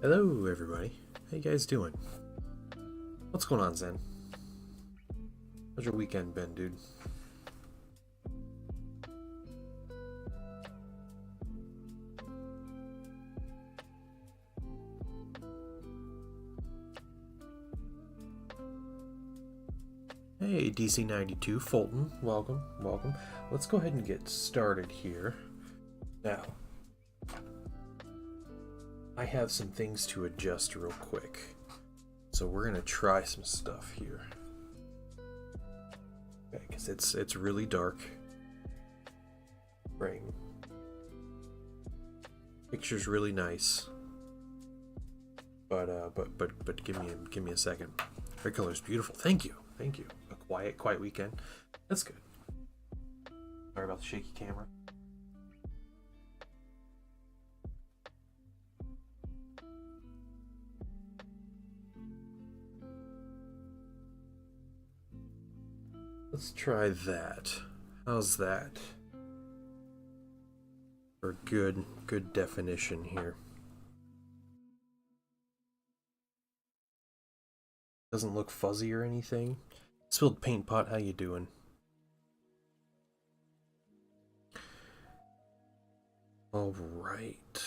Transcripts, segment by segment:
Hello, everybody. How you guys doing? What's going on, Zen? How's your weekend been, dude? Hey, DC92, Fulton. Welcome, welcome. Let's go ahead and get started here. Now, I have some things to adjust real quick. So we're gonna try some stuff here. Okay, because it's really dark. Rain. Picture's really nice. But give me a second. Hair color's beautiful. Thank you. Thank you. A quiet weekend. That's good. Sorry about the shaky camera. Let's try that. How's that? For good definition here. Doesn't look fuzzy or anything. Spilled paint pot, how you doing? Alright,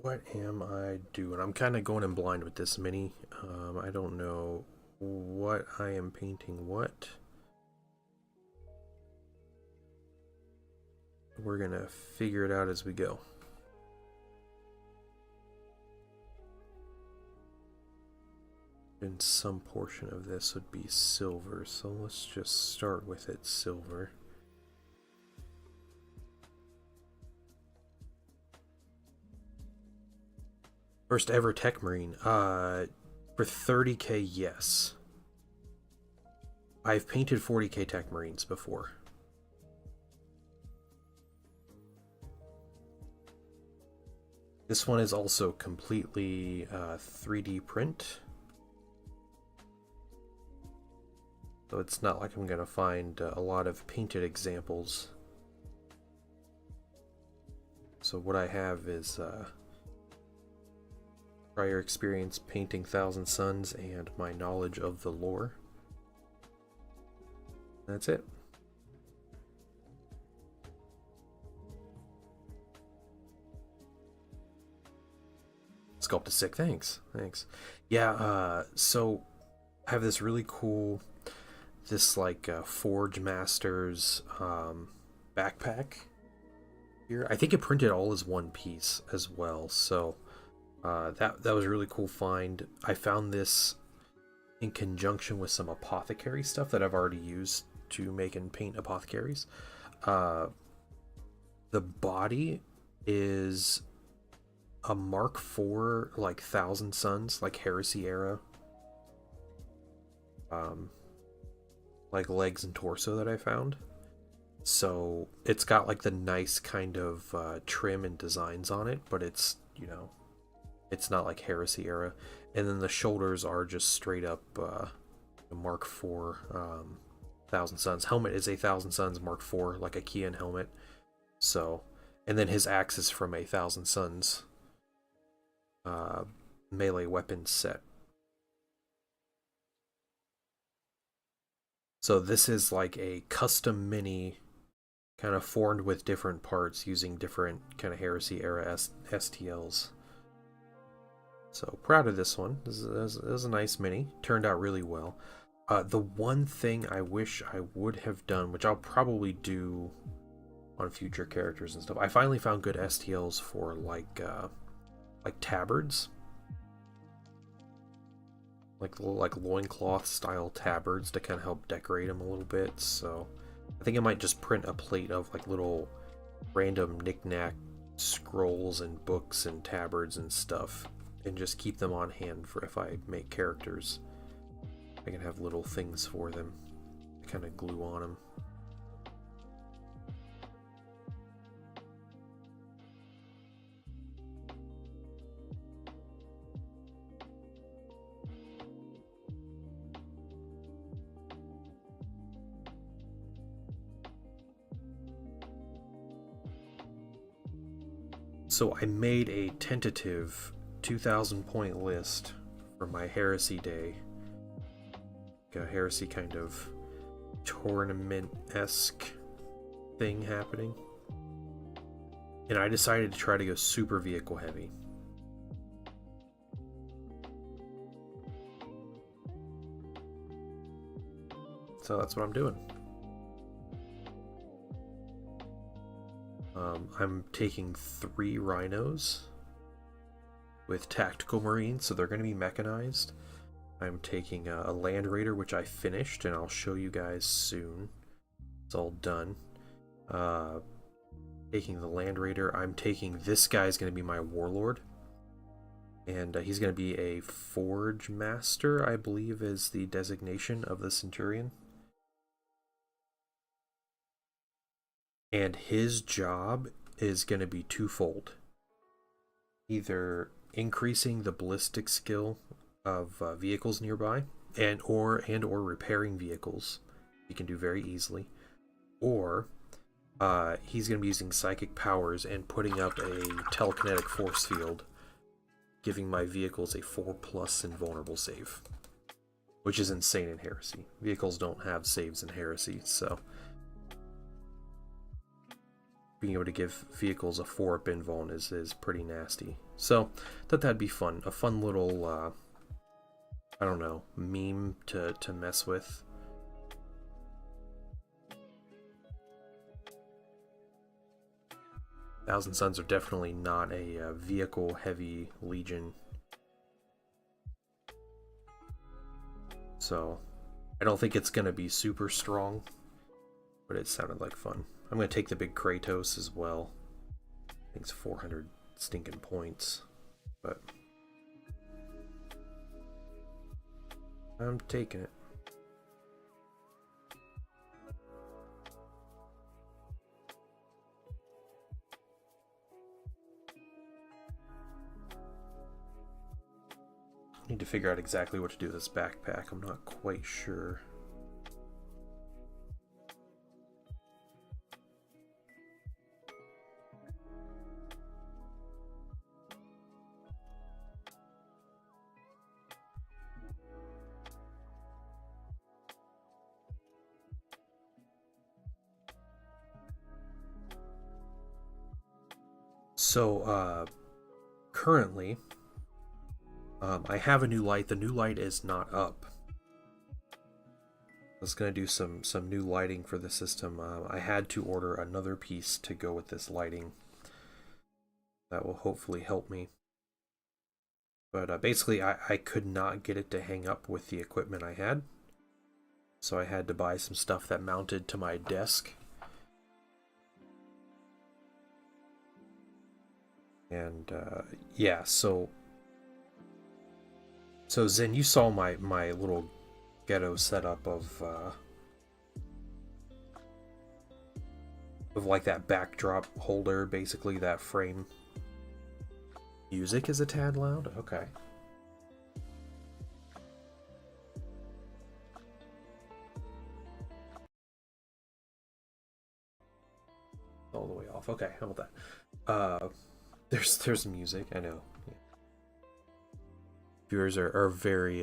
what am I doing? I'm kind of going in blind with this mini. I don't know what I am painting what. We're gonna figure it out as we go. And some portion of this would be silver, so let's just start with it silver. First ever Techmarine. For 30k, yes. I've painted 40k Techmarines before. This one is also completely 3D print. So it's not like I'm going to find a lot of painted examples. So what I have is prior experience painting Thousand Suns and my knowledge of the lore. That's it. Sculpt is sick. Thanks. Yeah, so I have this really cool, this like Forge Masters backpack here. I think it printed all as one piece as well, so that was a really cool find. I found this in conjunction with some apothecary stuff that I've already used to make and paint apothecaries. The body is a Mark IV, like Thousand Suns, like Heresy era, like legs and torso that I found. So it's got like the nice kind of trim and designs on it, but it's, you know, it's not like Heresy era. And then the shoulders are just straight up Mark IV Thousand Suns. Helmet is a Thousand Suns Mark IV, like a Kian helmet. So, and then his axe is from a Thousand Suns melee weapons set. So this is like a custom mini, kind of formed with different parts using different kind of Heresy era STLs. So proud of this one. This is a nice mini. Turned out really well. The one thing I wish I would have done, which I'll probably do on future characters and stuff, I finally found good STLs for like tabards, like loincloth style tabards to kind of help decorate them a little bit. So I think I might just print a plate of like little random knickknack scrolls and books and tabards and stuff, and just keep them on hand for if I make characters. I can have little things for them to kind of glue on them. So I made a tentative 2,000 point list for my Heresy Day. Like a Heresy kind of tournament-esque thing happening. And I decided to try to go super vehicle heavy. So that's what I'm doing. I'm taking 3 rhinos with tactical marines, so they're going to be mechanized. I'm taking a land raider, which I finished, and I'll show you guys soon. It's all done. Taking the land raider. I'm taking this guy's going to be my warlord, and he's going to be a forge master, I believe is the designation of the centurion. And his job is going to be twofold. Either increasing the ballistic skill of vehicles nearby, and or repairing vehicles. He can do very easily. Or he's going to be using psychic powers and putting up a telekinetic force field, giving my vehicles a 4+ invulnerable save, which is insane in Heresy. Vehicles don't have saves in Heresy, so being able to give vehicles a 4-up invuln is pretty nasty. So thought that'd be fun. A fun little, I don't know, meme to mess with. Thousand Suns are definitely not a vehicle-heavy legion. So I don't think it's going to be super strong, but it sounded like fun. I'm going to take the big Kratos as well. I think it's 400 stinking points, but I'm taking it. I need to figure out exactly what to do with this backpack. I'm not quite sure. So, currently, I have a new light. The new light is not up. I was going to do some new lighting for the system. I had to order another piece to go with this lighting. That will hopefully help me. But basically, I could not get it to hang up with the equipment I had. So I had to buy some stuff that mounted to my desk. And yeah, so Zen, you saw my little ghetto setup of like that backdrop holder, basically that frame. Music is a tad loud? Okay. All the way off. Okay, how about that? There's music, I know. Yeah. Viewers are very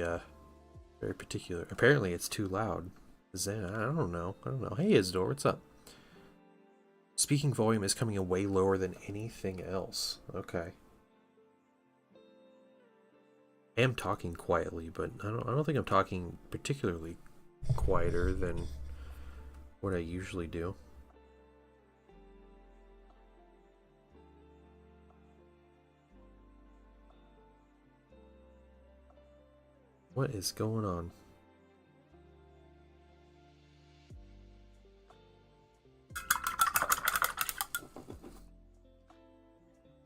very particular. Apparently it's too loud. Zen, I don't know. Hey Isidore, what's up? Speaking volume is coming in way lower than anything else. Okay. I am talking quietly, but I don't think I'm talking particularly quieter than what I usually do. What is going on?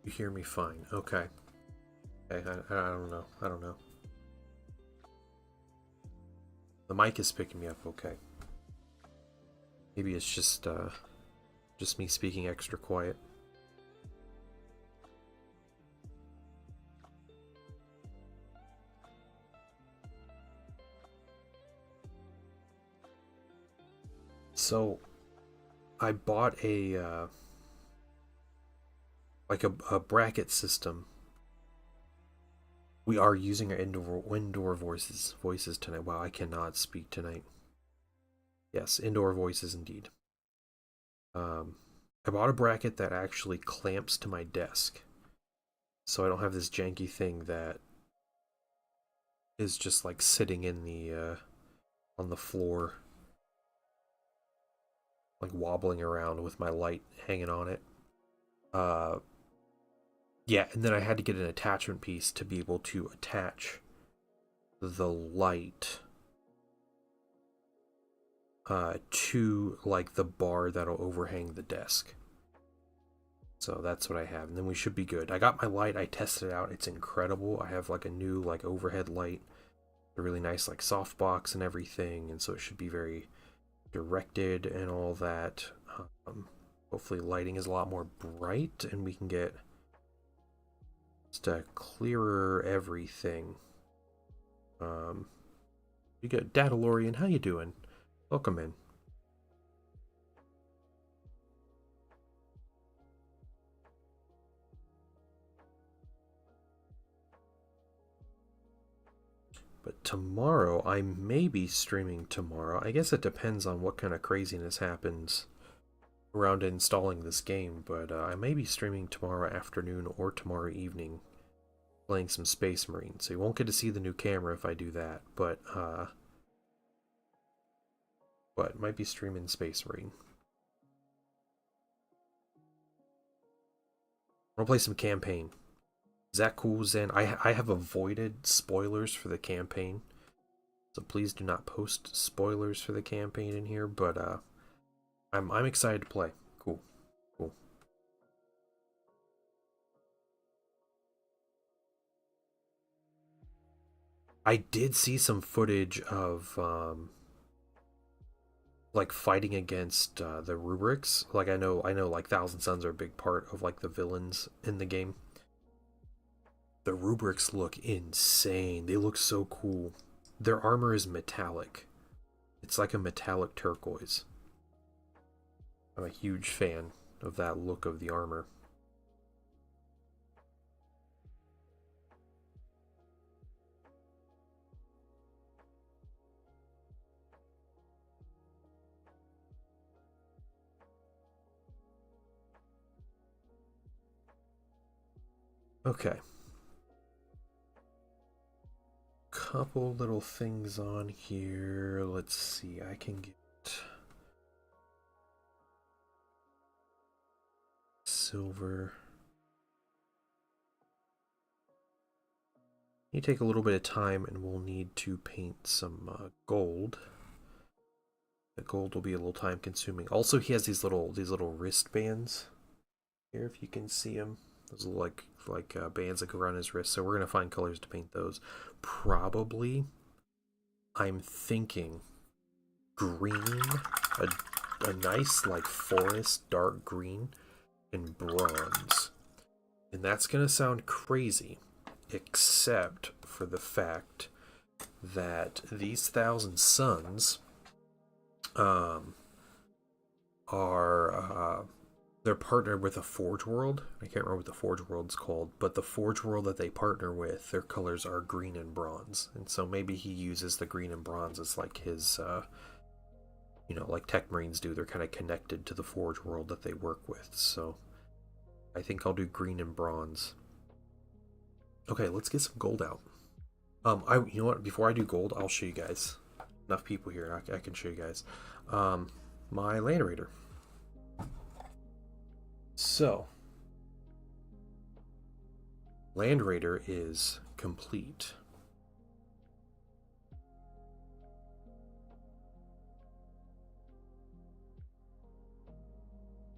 You hear me fine. Okay. Okay, I don't know. I don't know. The mic is picking me up okay. Maybe it's just me speaking extra quiet. So, I bought a like a bracket system We are using our indoor voices tonight. Wow, I cannot speak tonight. Yes, indoor voices indeed. Um, I bought a bracket that actually clamps to my desk, so I don't have this janky thing that is just like sitting in the on the floor, like wobbling around with my light hanging on it. Uh, yeah, and then I had to get an attachment piece to be able to attach the light to like the bar that'll overhang the desk. So that's what I have, and then we should be good. I got my light, I tested it out, it's incredible. I have like a new like overhead light, a really nice like softbox and everything, and so it should be very directed and all that. Hopefully lighting is a lot more bright and we can get just a clearer everything. You good, Dadalorian, how you doing? Welcome in. But tomorrow, I may be streaming tomorrow. I guess it depends on what kind of craziness happens around installing this game, but I may be streaming tomorrow afternoon or tomorrow evening playing some Space Marine. So you won't get to see the new camera if I do that, but might be streaming Space Marine. I'll play some campaign. Is that cool, Zen? I have avoided spoilers for the campaign, so please do not post spoilers for the campaign in here. But I'm excited to play. Cool, cool. I did see some footage of like fighting against the rubrics. Like I know, like Thousand Suns are a big part of like the villains in the game. The rubrics look insane. They look so cool. Their armor is metallic. It's like a metallic turquoise. I'm a huge fan of that look of the armor. Okay. Couple little things on here. Let's see. I can get silver. You take a little bit of time, and we'll need to paint some gold. The gold will be a little time consuming. Also, he has these little wristbands here, if you can see them. Those little like bands that go around his wrist. So we're gonna find colors to paint those. Probably, I'm thinking green, a nice like forest dark green, and bronze. And that's gonna sound crazy, except for the fact that these Thousand Suns are they're partnered with a Forge World. I can't remember what the Forge World's called, but the Forge World that they partner with, their colors are green and bronze. And so maybe he uses the green and bronze as like his like Techmarines do. They're kind of connected to the Forge World that they work with. So I think I'll do green and bronze. Okay, let's get some gold out. You know what? Before I do gold, I'll show you guys. Enough people here, I can show you guys. My Land Raider. So, Land Raider is complete.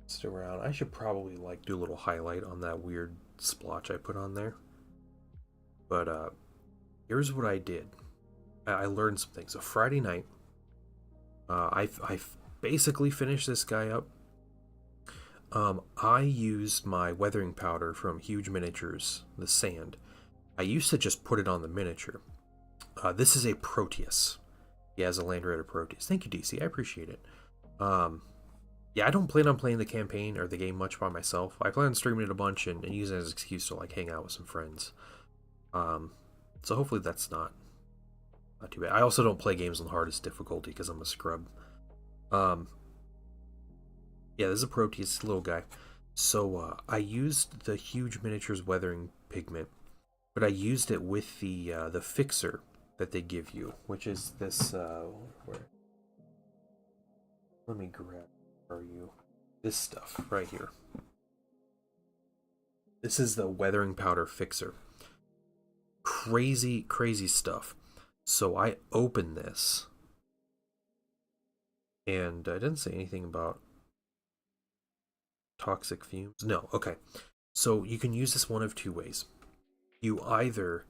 Stick around. I should probably like do a little highlight on that weird splotch I put on there. But here's what I did. I learned some things. So Friday night, I basically finished this guy up. I used my weathering powder from Huge Miniatures, the sand. I used to just put it on the miniature. This is a Proteus. He has a Land Raider Proteus. Thank you, DC. I appreciate it. Yeah, I don't plan on playing the campaign or the game much by myself. I plan on streaming it a bunch and using it as an excuse to like hang out with some friends. So hopefully that's not too bad. I also don't play games on the hardest difficulty because I'm a scrub. Um, yeah, this is a Proteus little guy. So I used the huge miniatures weathering pigment, but I used it with the fixer that they give you, which is this. Where? Let me grab for you this stuff right here. This is the weathering powder fixer. Crazy, crazy stuff. So I opened this, and I didn't say anything about toxic fumes. No, okay. So you can use this one of two ways. You either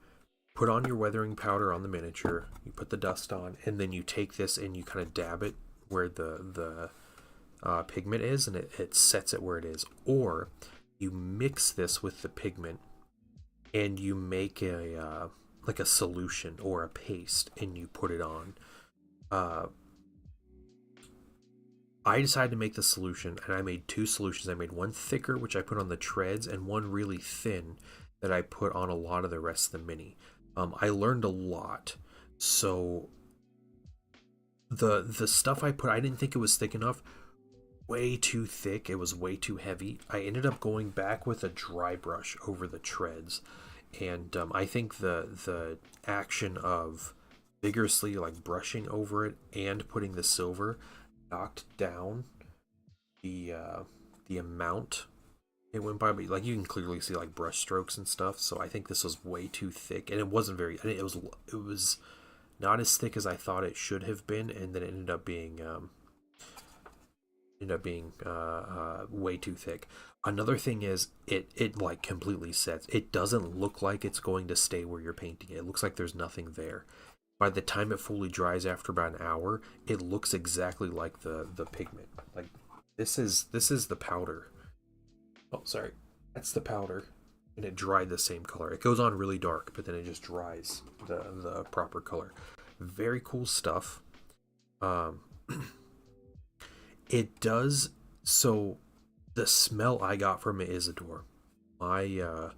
put on your weathering powder on the miniature, you put the dust on, and then you take this and you kind of dab it where the pigment is, and it sets it where it is. Or you mix this with the pigment and you make a like a solution or a paste and you put it on. I decided to make the solution, and I made two solutions. I made one thicker, which I put on the treads, and one really thin that I put on a lot of the rest of the mini. I learned a lot. So the stuff I put, I didn't think it was thick enough. Way too thick. It was way too heavy. I ended up going back with a dry brush over the treads, and I think the action of vigorously like brushing over it and putting the silver knocked down the amount it went by, but like you can clearly see like brush strokes and stuff. So I think this was way too thick, and it wasn't very. It was not as thick as I thought it should have been, and then it ended up being way too thick. Another thing is it like completely sets. It doesn't look like it's going to stay where you're painting it. It looks like there's nothing there. By the time it fully dries after about an hour, it looks exactly like the pigment. Like this is the powder. Oh, sorry. That's the powder. And it dried the same color. It goes on really dark, but then it just dries the proper color. Very cool stuff. It does, so the smell I got from it is adore. My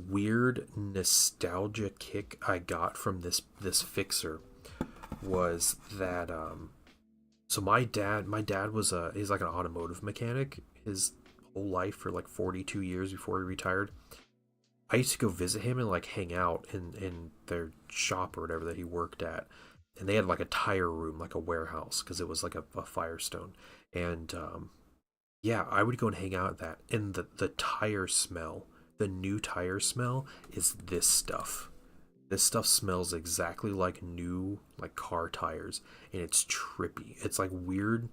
weird nostalgia kick I got from this fixer was that so my dad was he's like an automotive mechanic his whole life for like 42 years before he retired. I used to go visit him and like hang out in their shop or whatever that he worked at, and they had like a tire room, like a warehouse, because it was like a Firestone. And yeah, I would go and hang out at that, and the tire smell, the new tire smell, is this stuff. This stuff smells exactly like new like car tires, and it's trippy. It's like weird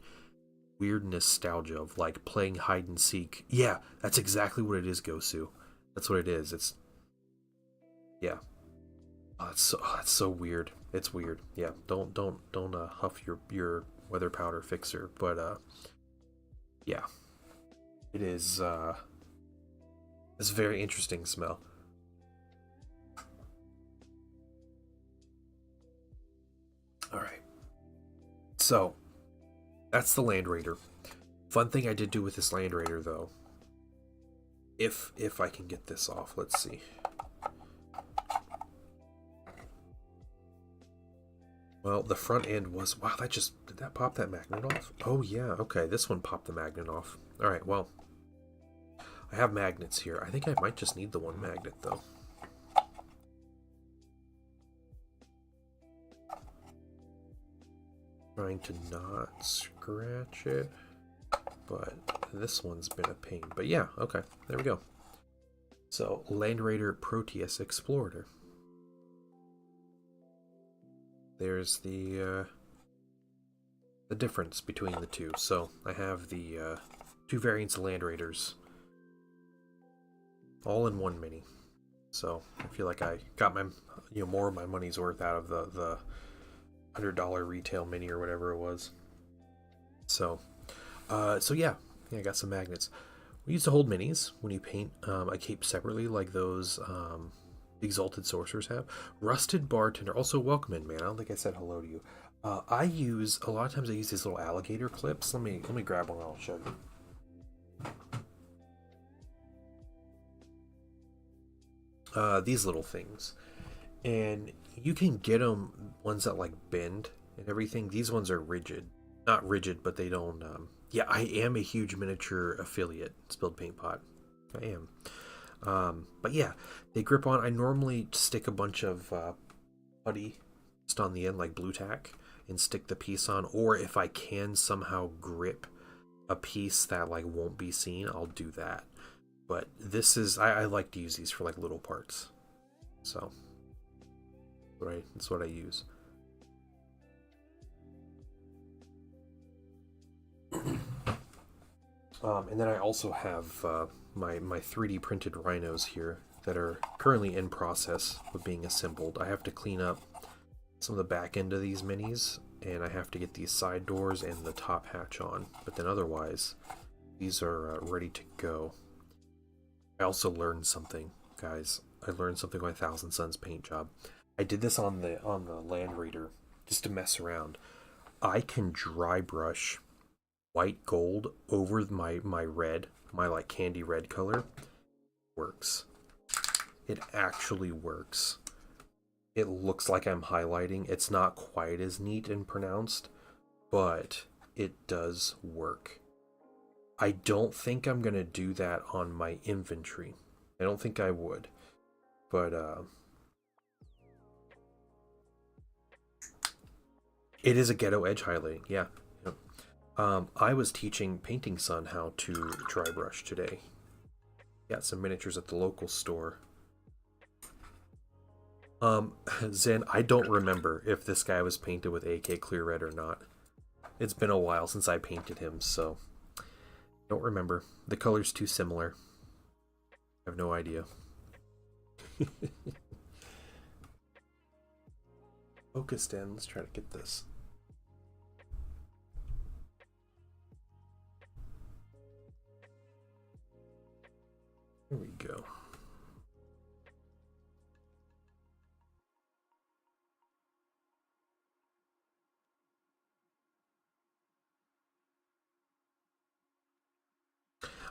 nostalgia of like playing hide and seek. Yeah, that's exactly what it is, Gosu. That's what it is. It's yeah. Oh, that's so weird. It's weird. Yeah, don't huff your weather powder fixer, but yeah. It is it's a very interesting smell. All right. So, that's the Land Raider. Fun thing I did do with this Land Raider though. If I can get this off, let's see. Well, the front end was, wow, did that pop that magnet off? Oh yeah, okay, this one popped the magnet off. All right, well, I have magnets here. I think I might just need the one magnet though. Trying to not scratch it, but this one's been a pain. But yeah, okay, there we go. So, Land Raider Proteus Explorer. There's the difference between the two. So I have the two variants of Land Raiders all in one mini. So I feel like I got my more of my money's worth out of the $100 retail mini or whatever it was. So yeah, I got some magnets. We used to hold minis when you paint a cape separately, like those Exalted Sorcerers have. Rusted Bartender, also welcome in, man. I don't think I said hello to you. I use a lot of times. I use these little alligator clips. Let me grab one. And I'll show you. These little things, and you can get them ones that like bend and everything. These ones are rigid, not rigid, but they don't. Yeah, I am a huge miniature affiliate. Spilled Paint Pot, I am. But yeah, they grip on. I normally stick a bunch of putty just on the end, like blue tack, and stick the piece on. Or if I can somehow grip a piece that like won't be seen, I'll do that. But this is I like to use these for like little parts, so that's what I use. And then I also have my 3D printed rhinos here that are currently in process of being assembled. I have to clean up some of the back end of these minis, and I have to get these side doors and the top hatch on. But then otherwise, these are ready to go. I also learned something, guys. I learned something on my Thousand Suns paint job. I did this on the Land Raider just to mess around. I can dry brush white gold over my red, my like candy red color. Works. It actually works. It looks like I'm highlighting. It's not quite as neat and pronounced, but it does work. I don't think I'm gonna do that on my inventory. I don't think I would, but it is a ghetto edge highlighting. Yeah. I was teaching Painting Son how to dry brush today. Got some miniatures at the local store. Zen, I don't remember if this guy was painted with AK Clear Red or not. It's been a while since I painted him, so don't remember. The color's too similar. I have no idea. Focused in. Let's try to get this. Here we go.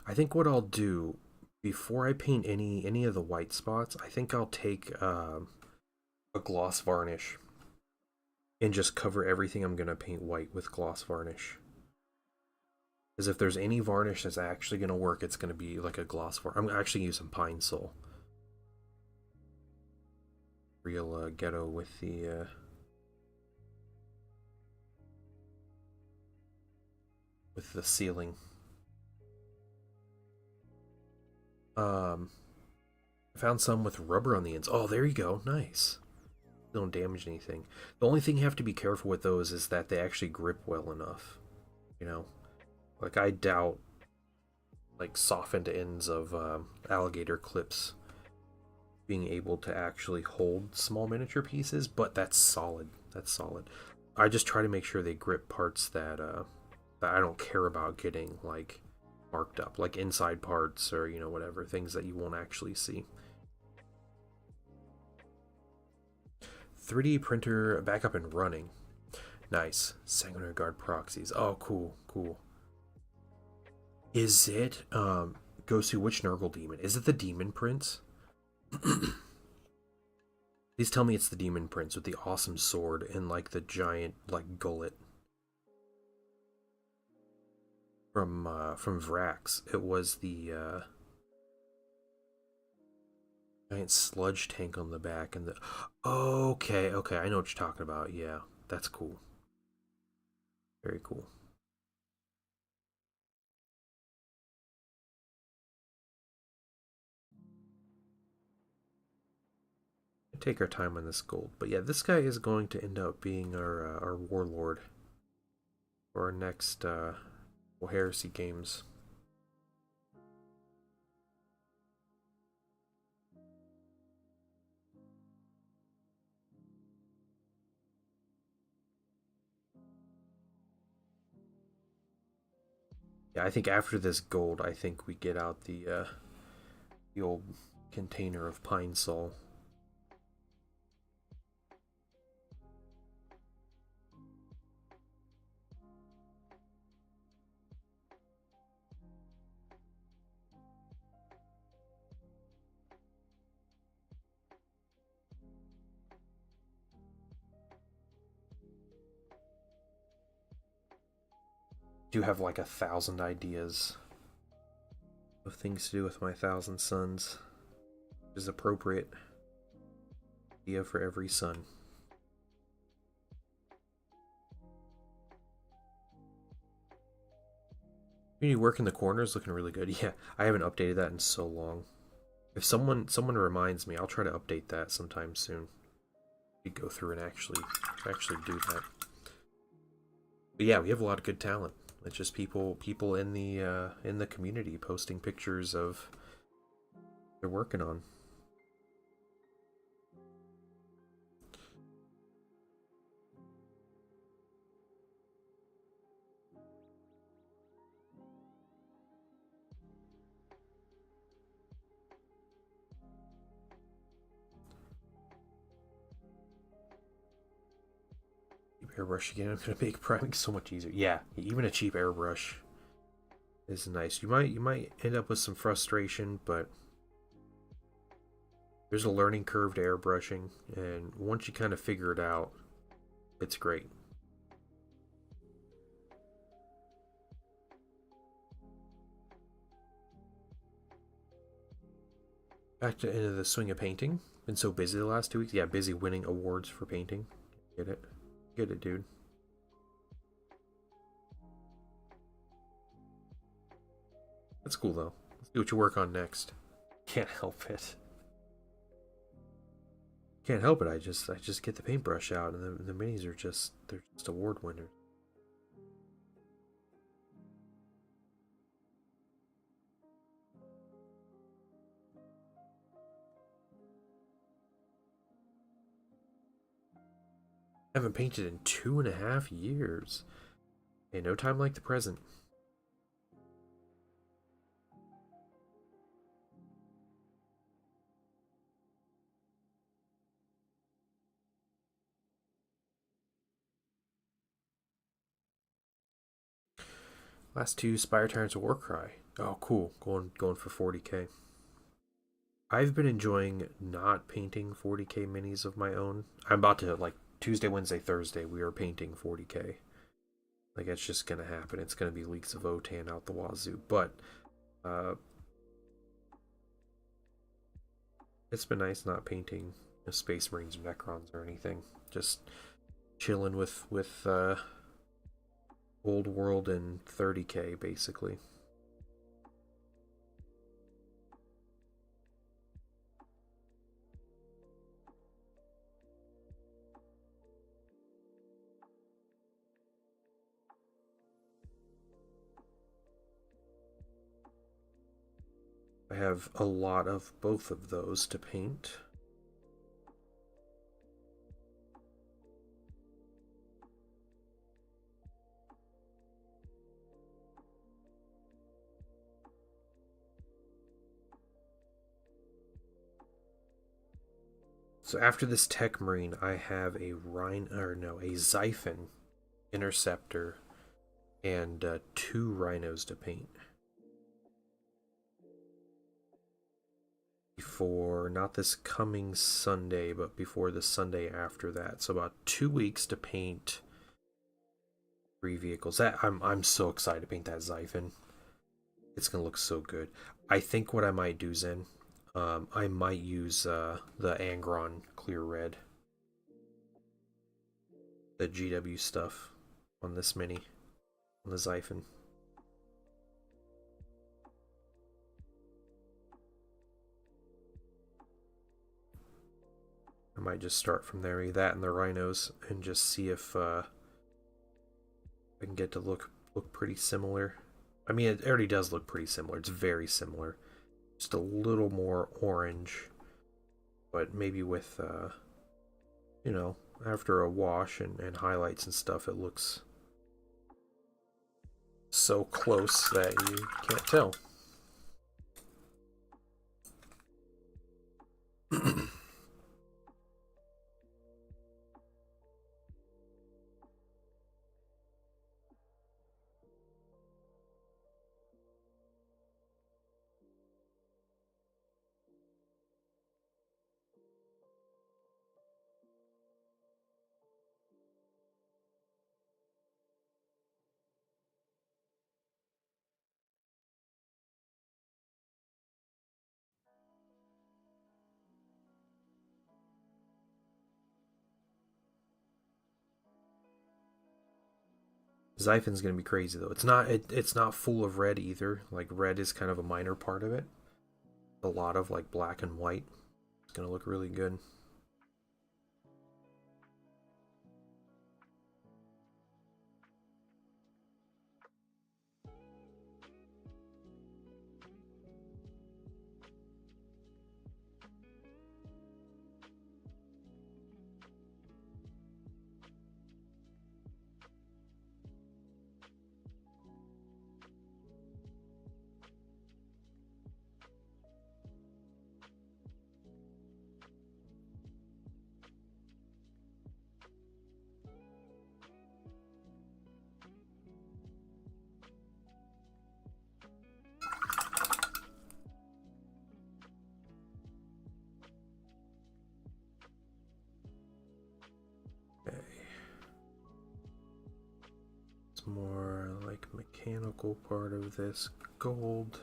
I think what I'll do before I paint any of the white spots, I think I'll take a gloss varnish and just cover everything I'm gonna paint white with gloss varnish. Because if there's any varnish that's actually gonna work, it's gonna be like a gloss varnish. I'm actually using Pine Sol. Real ghetto with the ceiling. I found some with rubber on the ends. Oh, there you go. Nice. Don't damage anything. The only thing you have to be careful with those is that they actually grip well enough. You know, like I doubt like softened ends of alligator clips being able to actually hold small miniature pieces, but that's solid. That's solid. I just try to make sure they grip parts that that I don't care about getting like marked up, like inside parts or you know whatever things that you won't actually see. 3D printer back up and running. Nice. Sanguinary Guard proxies. Oh, cool, cool. Is it goes to which Nurgle demon? Is it the Demon Prince? Please tell me it's the Demon Prince with the awesome sword and like the giant like gullet. From Vrax. It was the giant sludge tank on the back and the okay, okay, I know what you're talking about. Yeah, that's cool. Very cool. Take our time on this gold, but yeah, this guy is going to end up being our warlord for our next Heresy games. Yeah, I think after this gold, I think we get out the old container of Pine Sol. do have like 1,000 ideas of things to do with my 1,000 suns, which is appropriate idea for every sun. Community work in the corner is looking really good. Yeah, I haven't updated that in so long. If someone reminds me, I'll try to update that sometime soon. We go through and actually do that. But yeah, we have a lot of good talent. It's just people in the community posting pictures of they're working on. Airbrush again. I'm gonna make priming so much easier. Yeah, even a cheap airbrush is nice. You might end up with some frustration, but there's a learning curve to airbrushing, and once you kind of figure it out, it's great. Back to into the swing of painting. Been so busy the last 2 weeks. Yeah, busy winning awards for painting. Get it? Get it, dude. That's cool though. Let's see what you work on next. Can't help it. Can't help it. I just get the paintbrush out, and the minis are just they're just award winners. I haven't painted in 2.5 years. Hey, no time like the present. Last two Spire Tyrants of Warcry. Oh, cool. Going for 40k. I've been enjoying not painting 40k minis of my own. I'm about to, like, Tuesday, Wednesday, Thursday, we are painting 40k. Like, it's just gonna happen. It's gonna be leaks of OTAN out the wazoo. But it's been nice not painting Space Marines or Necrons or anything. Just chilling with Old World and 30k basically. I have a lot of both of those to paint. So after this Techmarine, I have a Xiphon Interceptor and 2 rhinos to paint. Before, not this coming Sunday, but before the Sunday after that. So about 2 weeks to paint 3 vehicles. That I'm so excited to paint that Xiphon. It's gonna look so good. I think what I might do, Zen, I might use the Angron Clear Red, the GW stuff on this mini, on the Xiphon. I might just start from there, that and the rhinos, and just see if I can get to look pretty similar. I mean, it already does look pretty similar. It's very similar. Just a little more orange, but maybe with, you know, after a wash and highlights and stuff, it looks so close that you can't tell. Xiphon's gonna be crazy though. It's not full of red either. Like red is kind of a minor part of it. A lot of like black and white. It's gonna look really good. More like mechanical part of this gold.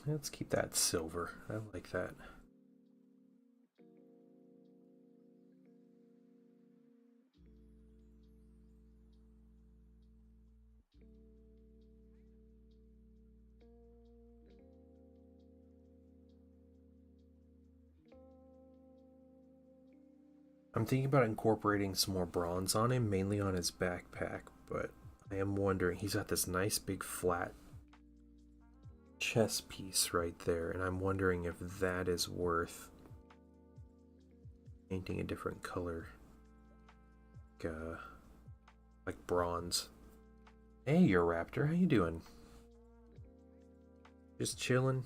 Let's keep that silver. I like that. I'm thinking about incorporating some more bronze on him, mainly on his backpack, but I am wondering, he's got this nice big flat chest piece right there, and I'm wondering if that is worth painting a different color, like bronze. Hey, Raptor, how you doing? Just chilling.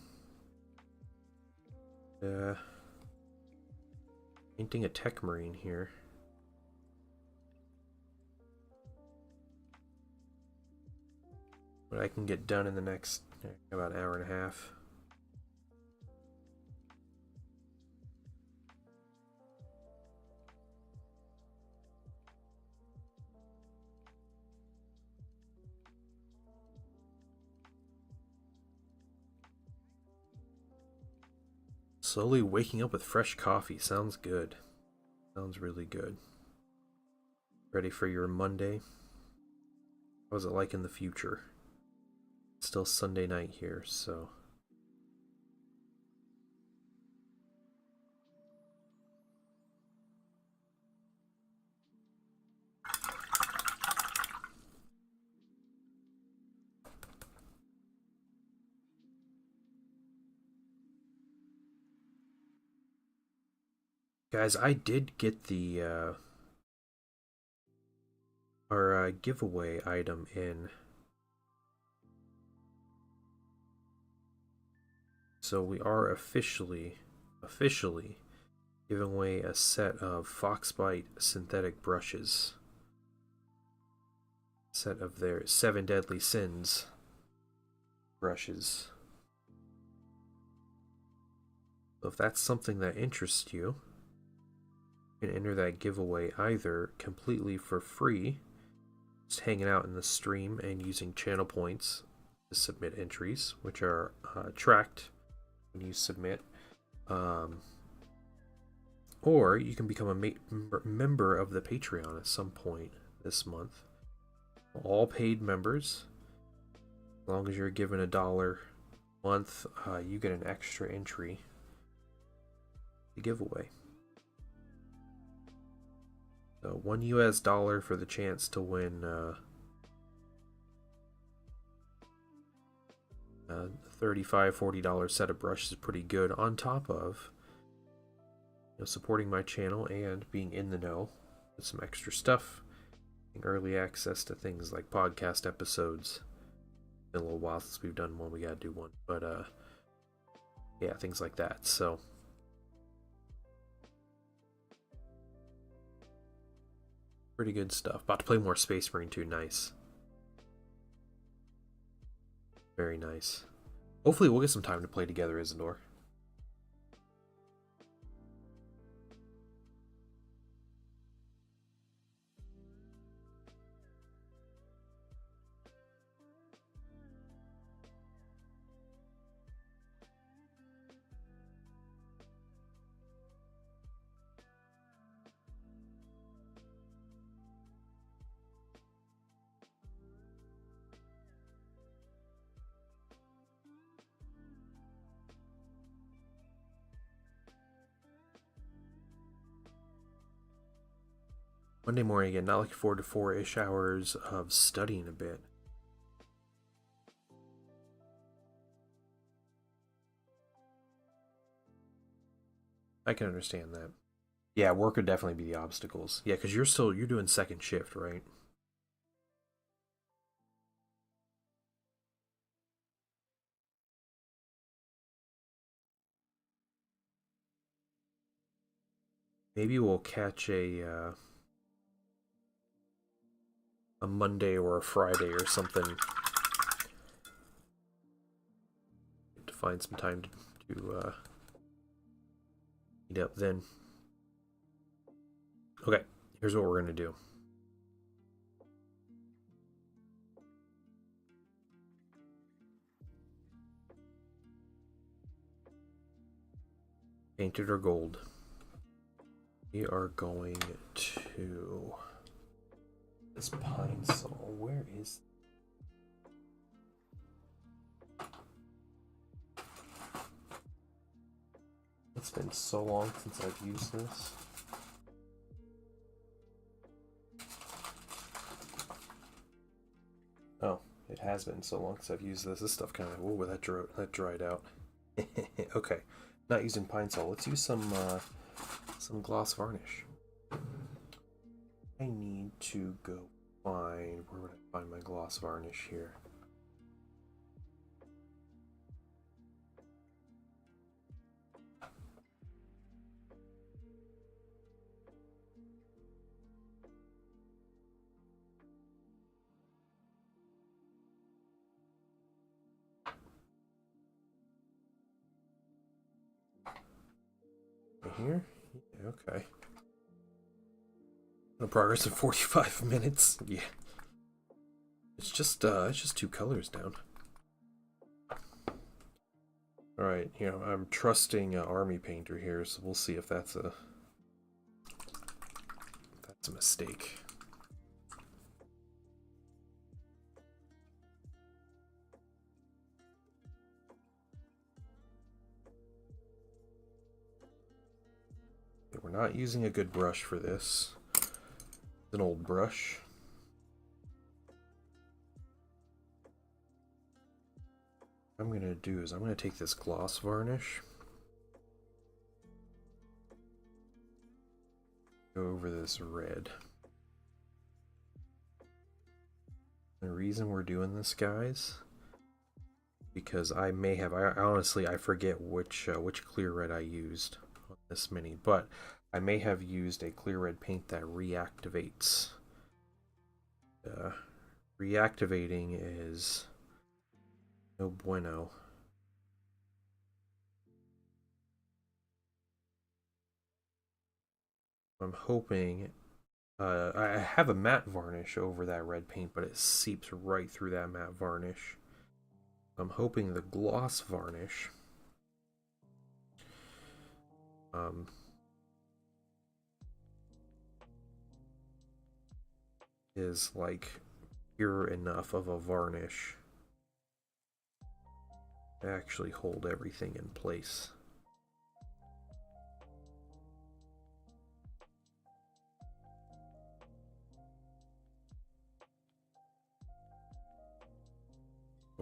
Painting a Techmarine here. What I can get done in the next about an hour and a half. Slowly waking up with fresh coffee. Sounds good. Sounds really good. Ready for your Monday? What was it like in the future? It's still Sunday night here, so... Guys, I did get the our giveaway item in. So we are officially giving away a set of Foxbite synthetic brushes. Set of their 7 Deadly Sins brushes. So if that's something that interests you, you can enter that giveaway either completely for free, just hanging out in the stream and using channel points to submit entries, which are tracked when you submit, or you can become a member of the Patreon at some point this month. All paid members, as long as you're given $1 a month, you get an extra entry to giveaway. So $1 for the chance to win a $35–40 set of brushes is pretty good, on top of supporting my channel and being in the know with some extra stuff, early access to things like podcast episodes. Been a little while since we've done one, we gotta do one, but yeah, things like that. So pretty good stuff. About to play more Space Marine 2. Nice. Very nice. Hopefully we'll get some time to play together, Isidore. Monday morning again, not looking forward to 4-ish hours of studying a bit. I can understand that. Yeah, work would definitely be the obstacles. Yeah, because you're doing second shift, right? Maybe we'll catch a Monday or a Friday or something to find some time to meet up then. Okay, here's what we're gonna do. Painted or gold? We are going to this pine sol. Where is? It's been so long since I've used this. Oh, it has been so long since I've used this. This stuff kind of, oh, that dried out. Okay, not using pine sol. Let's use some gloss varnish. I need to go find, where would I find my gloss varnish here? Here? Yeah, okay. No progress in 45 minutes. Yeah. It's just 2 colors down. All right, I'm trusting Army Painter here, so we'll see if that's a mistake. Okay, we're not using a good brush for this. It's an old brush. What I'm gonna do is I'm gonna take this gloss varnish, go over this red. The reason we're doing this, guys, because I honestly I forget which clear red I used on this mini, but I may have used a clear red paint that reactivates. Reactivating is no bueno. I'm hoping I have a matte varnish over that red paint, but it seeps right through that matte varnish. I'm hoping the gloss varnish is like pure enough of a varnish to actually hold everything in place.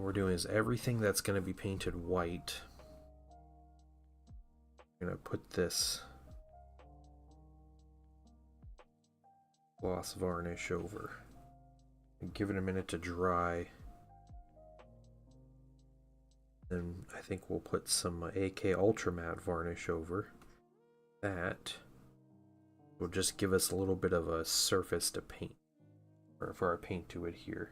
What we're doing is everything that's going to be painted white, I'm going to put this gloss varnish over and give it a minute to dry. Then I think we'll put some AK Ultra Matte varnish over. That will just give us a little bit of a surface to paint, or for our paint to adhere.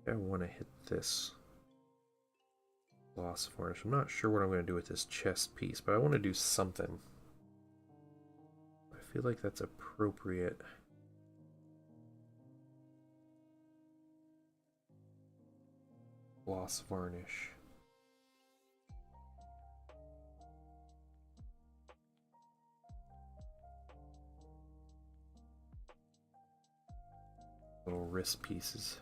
I want to hit this gloss varnish. I'm not sure what I'm going to do with this chest piece, but I want to do something. I feel like that's appropriate. Gloss varnish. Little wrist pieces.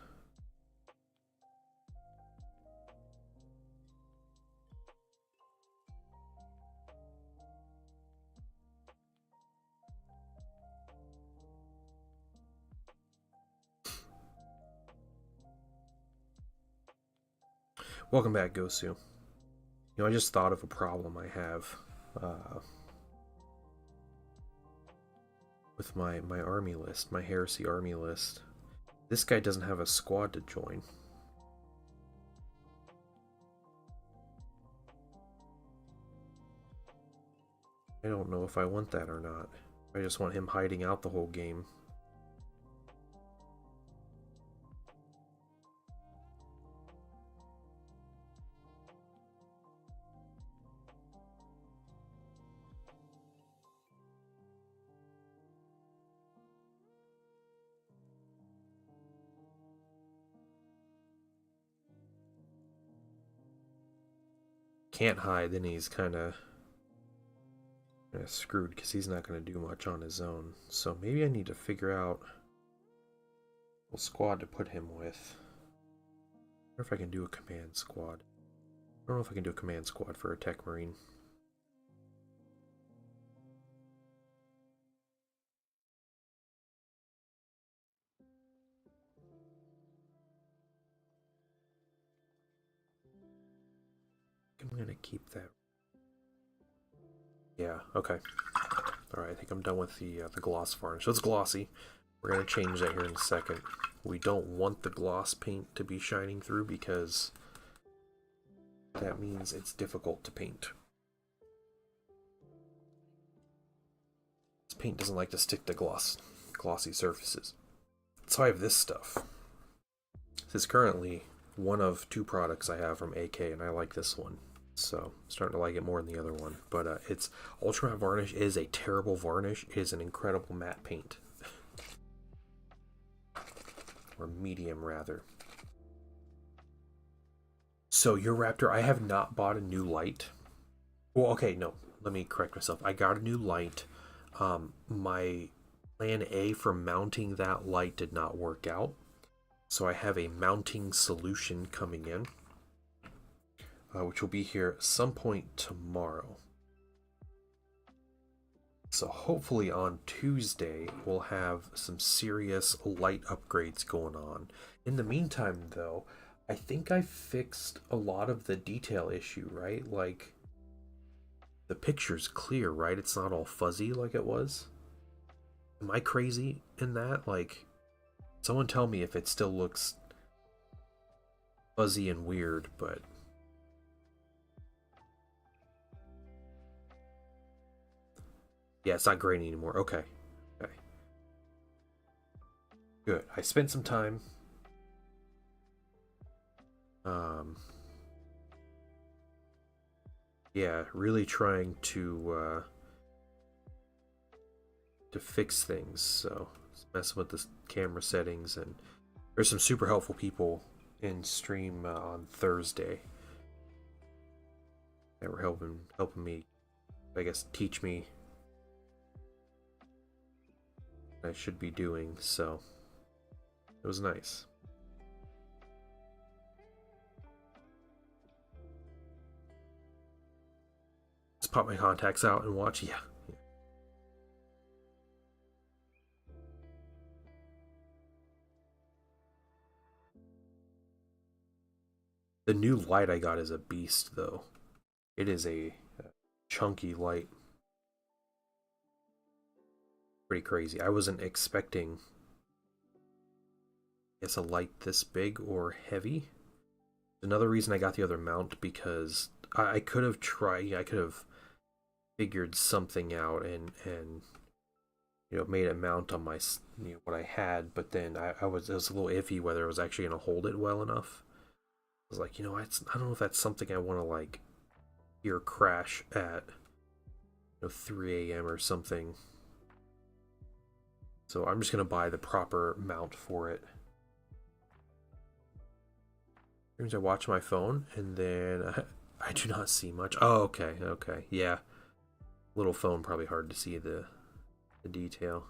Welcome back, Gosu. You know, I just thought of a problem I have with my army list, my Heresy army list. This guy doesn't have a squad to join. I don't know if I want that or not. I just want him hiding out the whole game. Can't hide, then he's kind of screwed because he's not going to do much on his own. So maybe I need to figure out what squad to put him with. I wonder if I can do a command squad. I don't know if I can do a command squad for a Techmarine. I'm going to keep that. Yeah, okay. Alright, I think I'm done with the gloss varnish. So it's glossy. We're going to change that here in a second. We don't want the gloss paint to be shining through because that means it's difficult to paint. This paint doesn't like to stick to glossy surfaces. So I have this stuff. This is currently one of two products I have from AK, and I like this one. So I'm starting to like it more than the other one. But it's Ultra Matte Varnish is a terrible varnish. It is an incredible matte paint. Or medium, rather. So your Raptor, I have not bought a new light. Well, okay, no. Let me correct myself. I got a new light. My plan A for mounting that light did not work out. So I have a mounting solution coming in. Which will be here at some point tomorrow. So hopefully on Tuesday we'll have some serious light upgrades going on. In the meantime though, I think I fixed a lot of the detail issue, right? Like, the picture's clear, right? It's not all fuzzy like it was. Am I crazy in that? Like, someone tell me if it still looks fuzzy and weird, but... yeah, it's not grainy anymore. Okay. Okay. Good. I spent some time yeah, really trying to fix things. So messing with the camera settings, and there's some super helpful people in stream on Thursday that were helping me, I guess, teach me what I should be doing. So it was nice. Just pop my contacts out and watch. Yeah. The new light I got is a beast, though. It is a chunky light. Pretty crazy. I wasn't expecting, I guess, a light this big or heavy. Another reason I got the other mount, because I could have tried, I could have figured something out and made a mount on my what I had, but then it was a little iffy whether it was actually going to hold it well enough. I was like, I don't know if that's something I want to like hear crash at 3 a.m. or something. So I'm just going to buy the proper mount for it. I watch my phone, and then I do not see much. Oh, okay, okay, yeah. Little phone, probably hard to see the detail.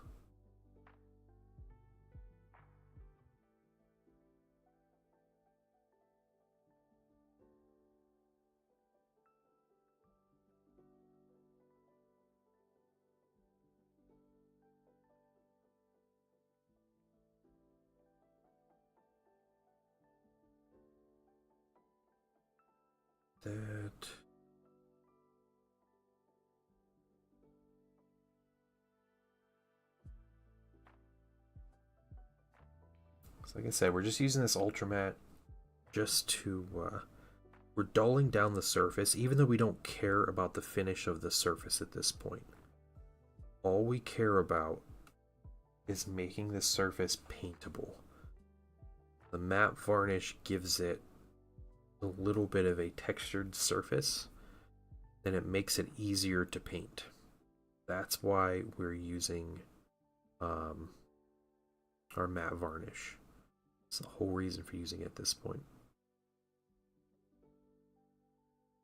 That. So like I said, we're just using this Ultramat just to, we're dulling down the surface, even though we don't care about the finish of the surface at this point. All we care about is making the surface paintable. The matte varnish gives it a little bit of a textured surface, then it makes it easier to paint. That's why we're using our matte varnish. That's the whole reason for using it at this point.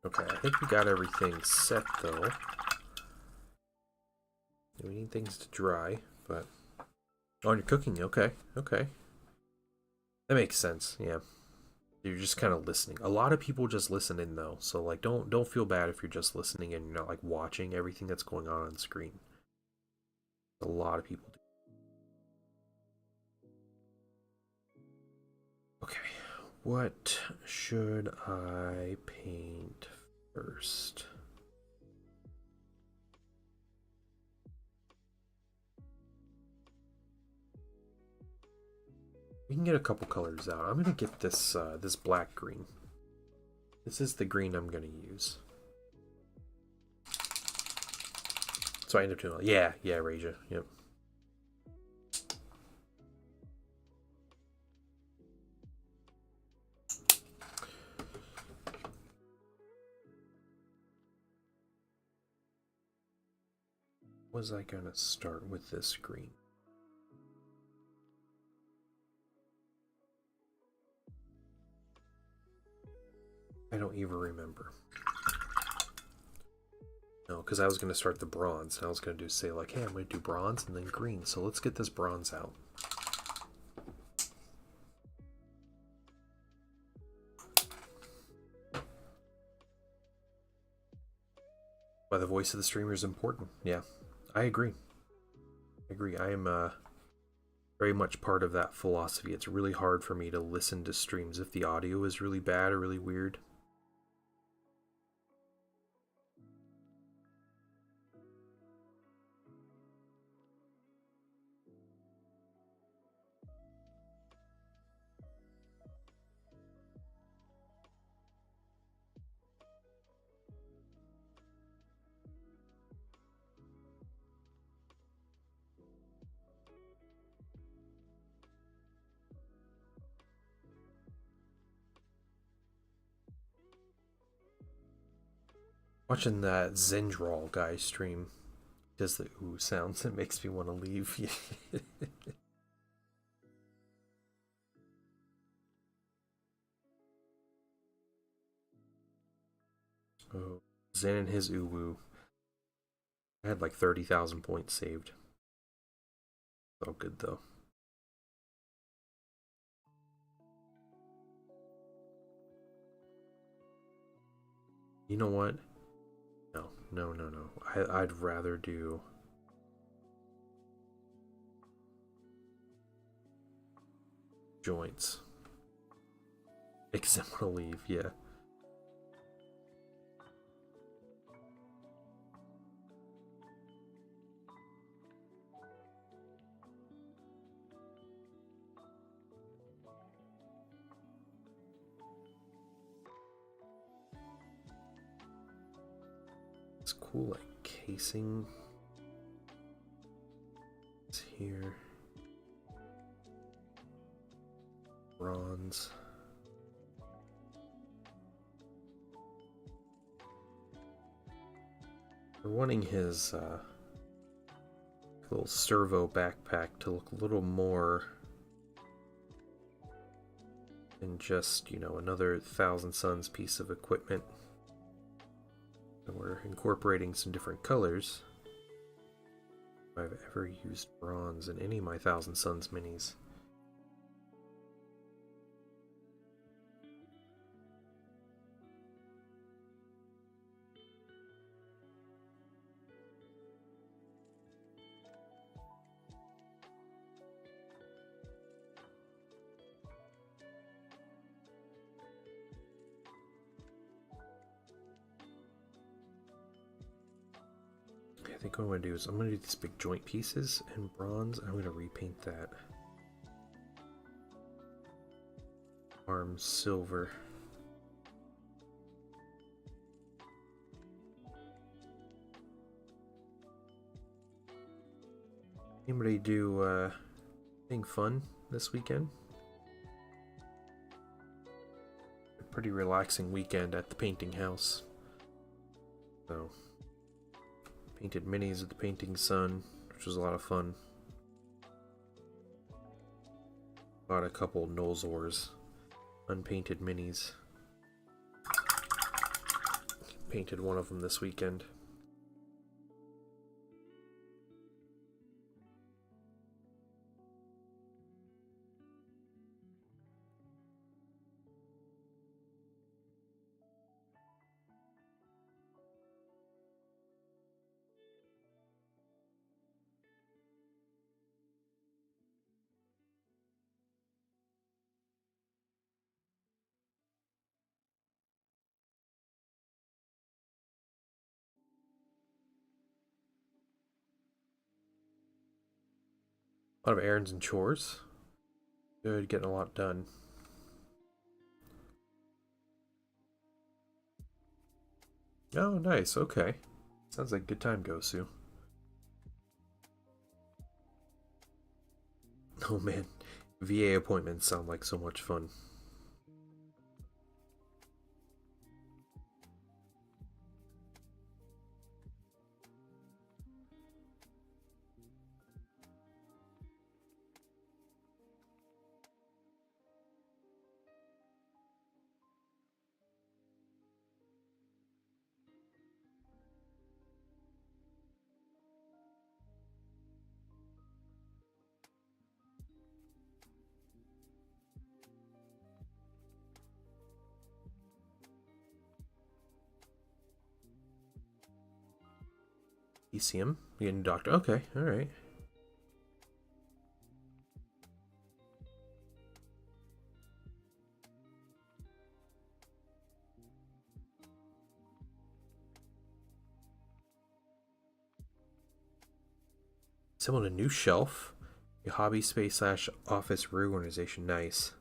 Okay, I think we got everything set though. We need things to dry, but oh, and you're cooking. Okay, okay, that makes sense. Yeah, you're just kind of listening. A lot of people just listen in though, so like don't feel bad if you're just listening and you're not like watching everything that's going on the screen. A lot of people do. Okay, what should I paint first? We can get a couple colors out. I'm gonna get this this black green. This is the green I'm gonna use. So I end up doing, yeah, Raja, yep. Was I gonna start with this green? I don't even remember. No, because I was going to start the bronze, and I was going to say like, hey, I'm going to do bronze and then green. So let's get this bronze out. Why the voice of the streamer is important. Yeah, I agree. I agree. I am very much part of that philosophy. It's really hard for me to listen to streams if the audio is really bad or really weird. Watching that Zendral guy stream does the ooh sounds. It makes me want to leave. Oh, Zen and his uwu. I had like 30,000 points saved. Oh, good though. You know what? No. I'd rather do joints. Makes them want to leave, yeah. It's cool, like casing. It's here. Bronze. We're wanting his little servo backpack to look a little more than just, you know, another Thousand Suns piece of equipment. And we're incorporating some different colors. If I've ever used bronze in any of my Thousand Suns minis. I think what I'm going to do is I'm going to do these big joint pieces in bronze. I'm going to repaint that arm silver. Anybody do anything fun this weekend? A pretty relaxing weekend at the painting house. So, painted minis at the Painting Sun, which was a lot of fun. Bought a couple Nolzors, unpainted minis. Painted one of them this weekend. A lot of errands and chores. Good, getting a lot done. Oh, nice, okay. Sounds like a good time, Gosu. Oh man, VA appointments sound like so much fun. You see him? You getting a doctor? Okay, alright. Someone a new shelf. A hobby space slash office reorganization. Nice.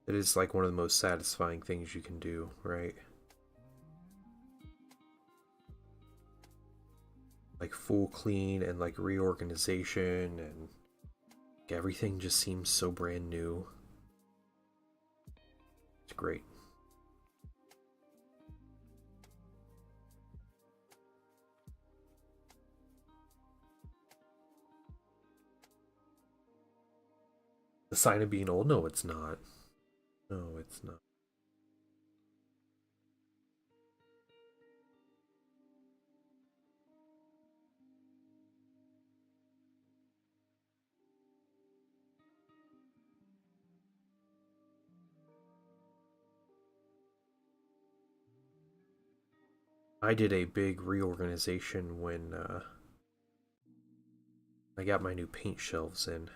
It is like one of the most satisfying things you can do, right? Like full clean and like reorganization and everything just seems so brand new. It's great. The sign of being old? No, it's not. No, it's not. I did a big reorganization when I got my new paint shelves in.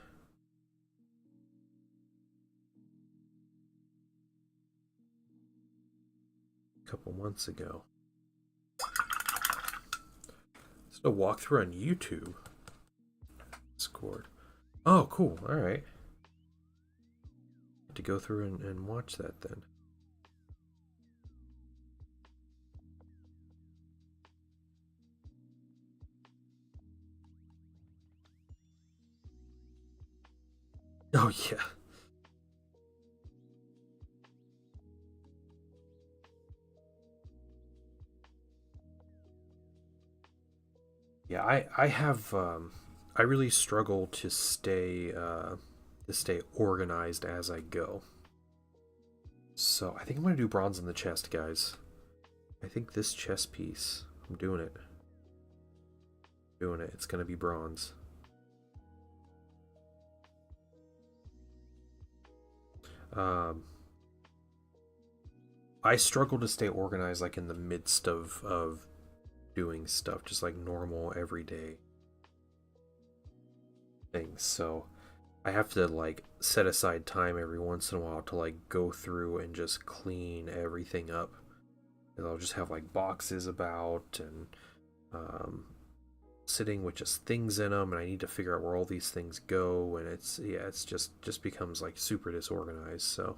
a couple months ago. It's a walkthrough on YouTube. Discord. Oh, cool. All right. To go through and watch that then. Oh yeah. Yeah, I have I really struggle to stay organized as I go. So I think I'm gonna do bronze in the chest, guys. I think this chest piece, I'm doing it. Doing it. It's gonna be bronze. I struggle to stay organized like in the midst of doing stuff, just like normal everyday things. So I have to like set aside time every once in a while to like go through and just clean everything up. And I'll just have like boxes about and sitting with just things in them, and I need to figure out where all these things go, and it's yeah, it's just becomes like super disorganized. So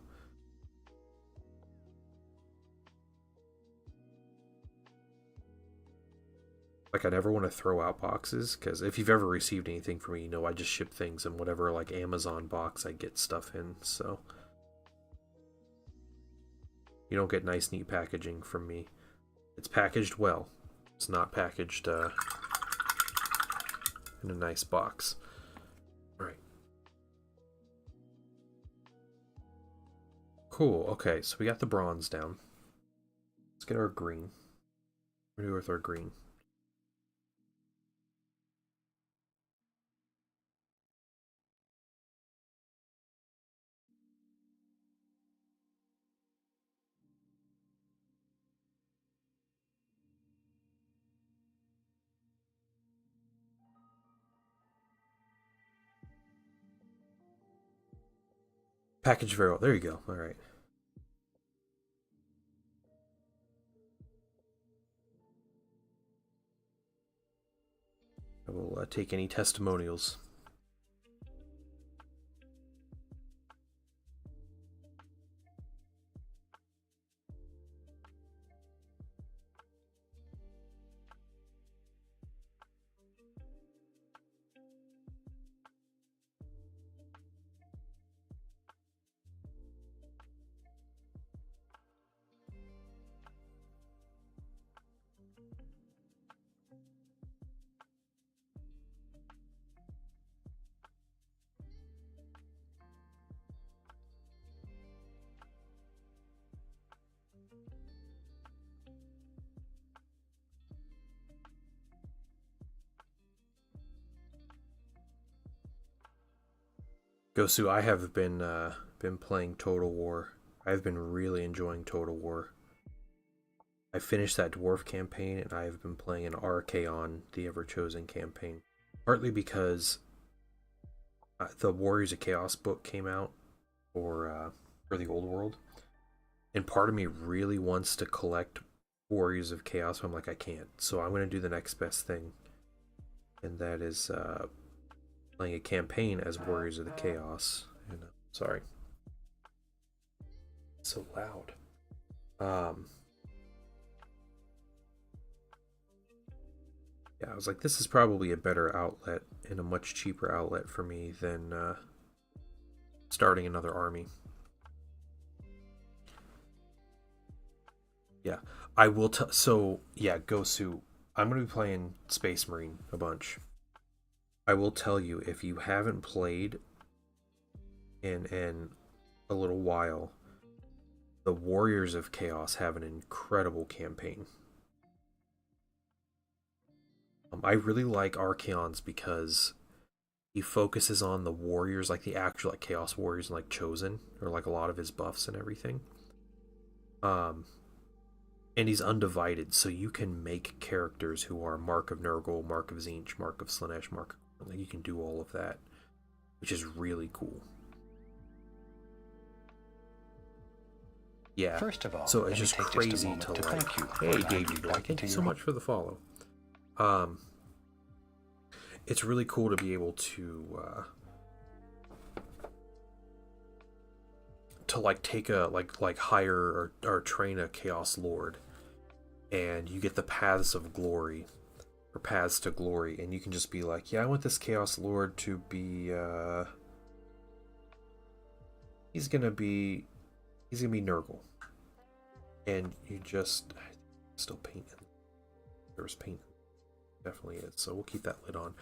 like I never want to throw out boxes, because if you've ever received anything from me, you know I just ship things in whatever like Amazon box I get stuff in. So you don't get nice neat packaging from me. It's packaged well. It's not packaged in a nice box. All right. Cool. Okay, so we got the bronze down. Let's get our green. What do we do with our green? Package very well. There you go. All right. I will take any testimonials. Gosu, I have been playing Total War. I've been really enjoying Total War. I finished that dwarf campaign, and I have been playing an Archaon, the Ever Chosen campaign. Partly because the Warriors of Chaos book came out for the old world, and part of me really wants to collect Warriors of Chaos. But I'm like, I can't. So I'm gonna do the next best thing, and that is playing a campaign as Warriors of the Chaos. And, sorry, it's so loud. Yeah, I was like, this is probably a better outlet and a much cheaper outlet for me than starting another army. Yeah, I will tell. So yeah, Gosu, I'm gonna be playing Space Marine a bunch. I will tell you, if you haven't played in a little while, the Warriors of Chaos have an incredible campaign. I really like Archaons because he focuses on the warriors, like the actual like Chaos Warriors, and like Chosen, or like a lot of his buffs and everything. Um, and he's undivided, so you can make characters who are Mark of Nurgle, Mark of Zinch, Mark of Slanesh, Mark. Like you can do all of that, which is really cool. Yeah. First of all, So it's let me just take just a crazy moment to to like, thank you hey, for inviting Davey me boy, back thank into you your so home. much for the follow. Um, it's really cool to be able to like take a like hire or train a Chaos Lord, and you get the paths of glory or paths to glory, and you can just be like, yeah, I want this Chaos Lord to be he's gonna be Nurgle, and you just still paint. There's paint, definitely is. So we'll keep that lid on.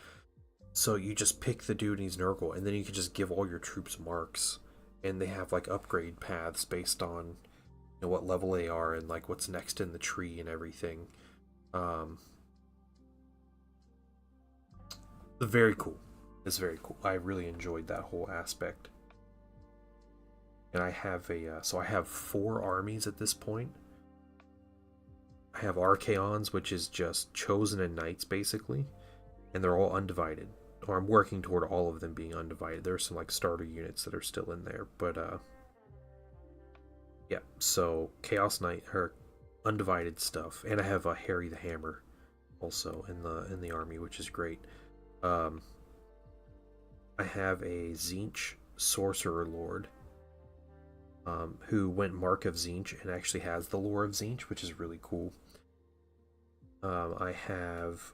So you just pick the dude and he's Nurgle, and then you can just give all your troops marks, and they have like upgrade paths based on what level they are and like what's next in the tree and everything. Very cool. It's very cool. I really enjoyed that whole aspect. And I have so I have 4 armies at this point. I have Archaons, which is just Chosen and Knights basically, and they're all undivided. Or I'm working toward all of them being undivided. There's some like starter units that are still in there, but yeah. So Chaos Knight or undivided stuff, and I have a Harry the Hammer also in the army, which is great. I have a Tzeentch Sorcerer Lord, who went Mark of Tzeentch and actually has the lore of Tzeentch, which is really cool. I have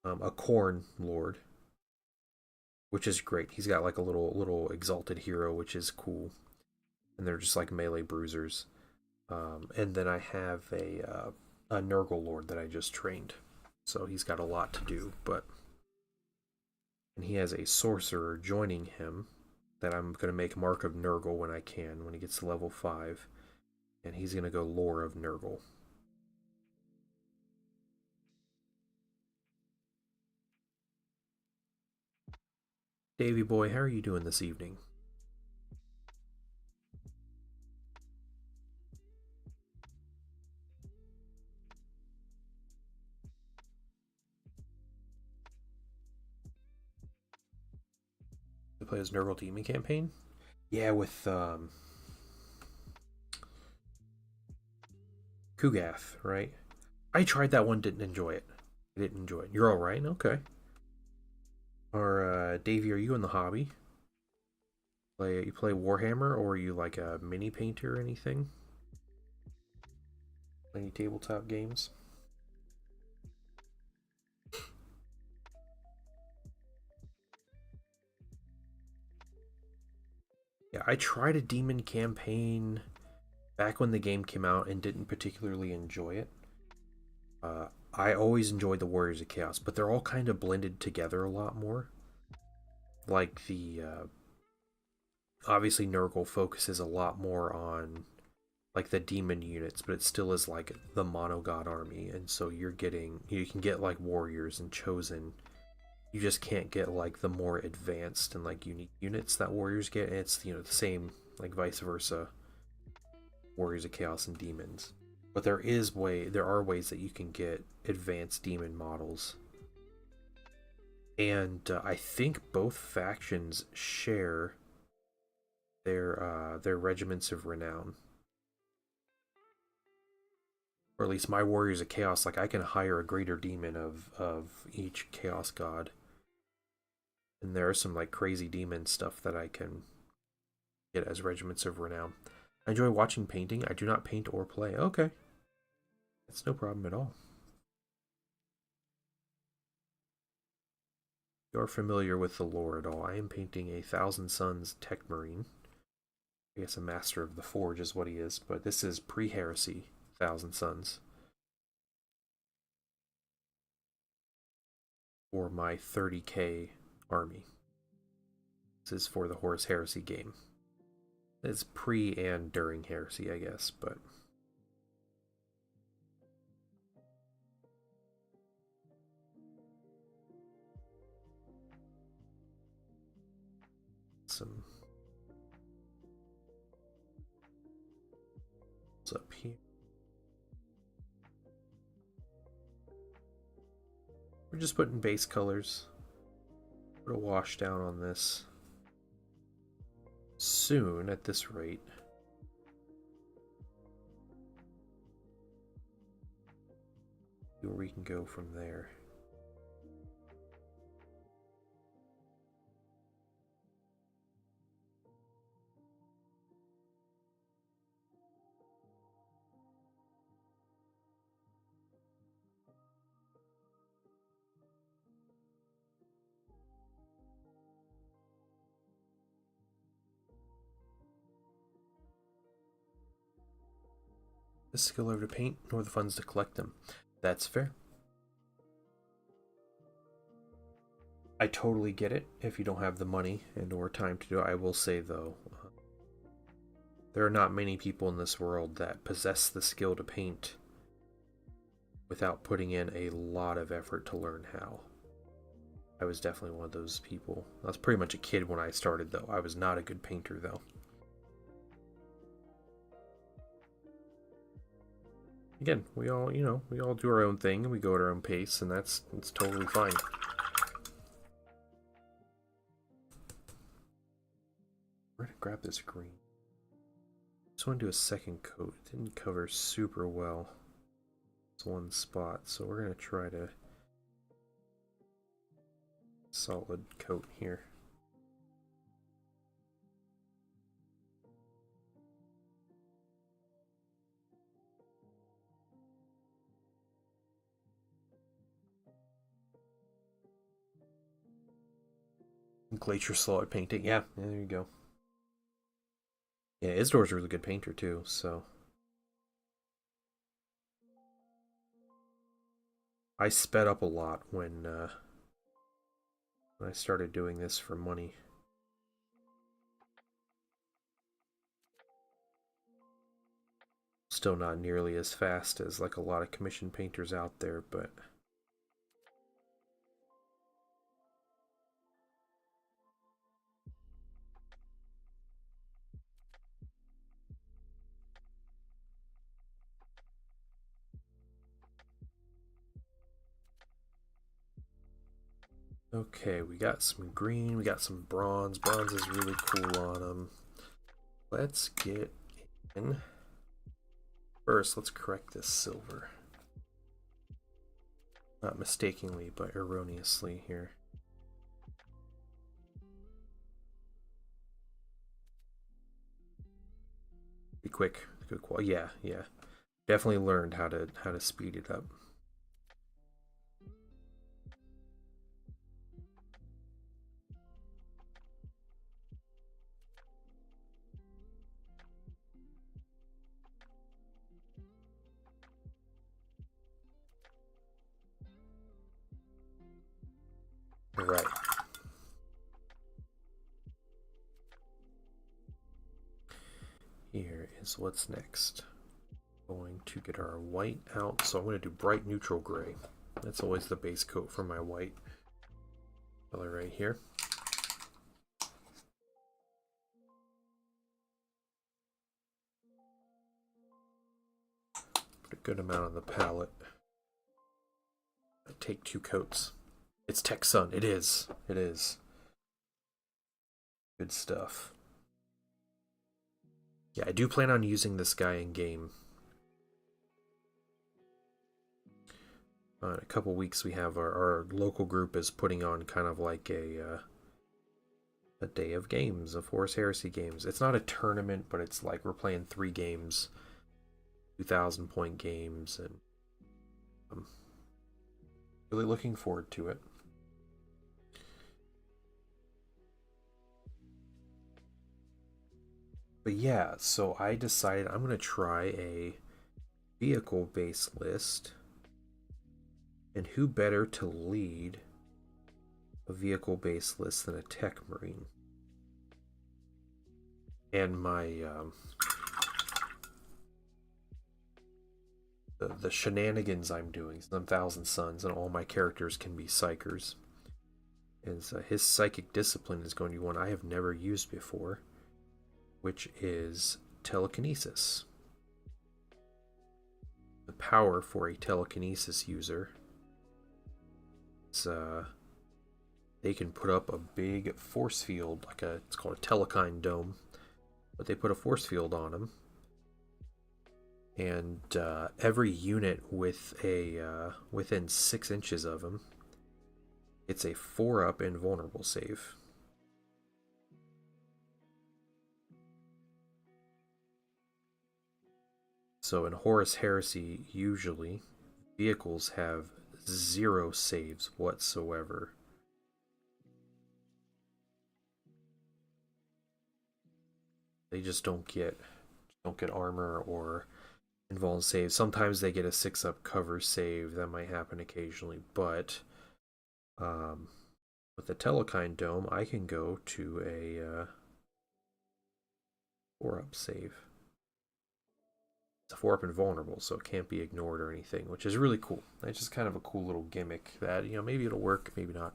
a Khorne Lord, which is great. He's got like a little exalted hero, which is cool, and they're just like melee bruisers. And then I have a Nurgle Lord that I just trained, so he's got a lot to do. And he has a sorcerer joining him that I'm gonna make Mark of Nurgle when I can, when he gets to level 5, and he's gonna go Lore of Nurgle. Davey boy, how are you doing this evening? To play his Nurgle Demon campaign? Yeah, with Kugath, right? I tried that one, didn't enjoy it. I didn't enjoy it. You're all right, okay. Or Davey, are you in the hobby? You play Warhammer, or are you like a mini painter or anything? Any tabletop games? Yeah, I tried a demon campaign back when the game came out and didn't particularly enjoy it. I always enjoyed the Warriors of Chaos, but they're all kind of blended together a lot more. Like obviously Nurgle focuses a lot more on like the demon units, but it still is like the mono god army, and so you can get like warriors and chosen. You just can't get like the more advanced and like unique units that warriors get. And it's the same like vice versa. Warriors of Chaos and demons. But there are ways that you can get advanced demon models. And I think both factions share their regiments of renown. Or at least my Warriors of Chaos, like I can hire a greater demon of each Chaos God. And there are some like crazy demon stuff that I can get as regiments of renown. I enjoy watching painting. I do not paint or play. Okay. That's no problem at all. You're familiar with the lore at all. I am painting a Thousand Suns Techmarine. I guess a Master of the Forge is what he is, but this is pre-heresy Thousand Suns. For my 30k army. This is for the Horus Heresy game. It's pre and during heresy, I guess, but some what's up here. We're just putting base colors. Put a wash down on this. soon at this rate. See where we can go from there. The skill over to paint, nor the funds to collect them. That's fair. I totally get it if you don't have the money and or time to do it. I will say though, there are not many people in this world that possess the skill to paint without putting in a lot of effort to learn how. I was definitely one of those people. I was pretty much a kid when I started though. I was not a good painter though. Again, we all do our own thing and we go at our own pace, and it's totally fine. We're gonna grab this green. Just want to do a second coat. It didn't cover super well. It's one spot, so we're gonna try to solid coat here. Glacier solid painting, yeah, there you go. Yeah, Isdor's a really good painter too, so I sped up a lot when I started doing this for money. Still not nearly as fast as like a lot of commission painters out there, but okay, we got some green, we got some bronze. Bronze is really cool on them. Let's get in. First, let's correct this silver. Not mistakenly, but erroneously here. Be quick, good quality. Yeah, yeah. Definitely learned how to speed it up. Right. Here is what's next. Going to get our white out, so I'm going to do bright neutral gray. That's always the base coat for my white color right here. Put a good amount on the palette. I take 2 coats. It's Tech Sun. It is. It is. Good stuff. Yeah, I do plan on using this guy in game. In a couple weeks, we have our local group is putting on kind of like a day of games, of Horus Heresy games. It's not a tournament, but it's like we're playing 3 games, 2,000 point games, and I'm really looking forward to it. But yeah, so I decided I'm going to try a vehicle-based list. And who better to lead a vehicle-based list than a Techmarine? And my the shenanigans I'm doing, some Thousand Suns, and all my characters can be psychers. And so his psychic discipline is going to be one I have never used before, which is telekinesis. The power for a telekinesis user is they can put up a big force field, it's called a Techmarine dome, but they put a force field on them, and every unit with within 6 inches of them, it's a 4-up invulnerable save. So in Horus Heresy, usually vehicles have 0 saves whatsoever. They just don't get armor or invuln save. Sometimes they get a 6-up cover save. That might happen occasionally, but with the Techmarine dome, I can go to a 4-up save. It's a 4-up invulnerable, so it can't be ignored or anything, which is really cool. It's just kind of a cool little gimmick that, maybe it'll work, maybe not.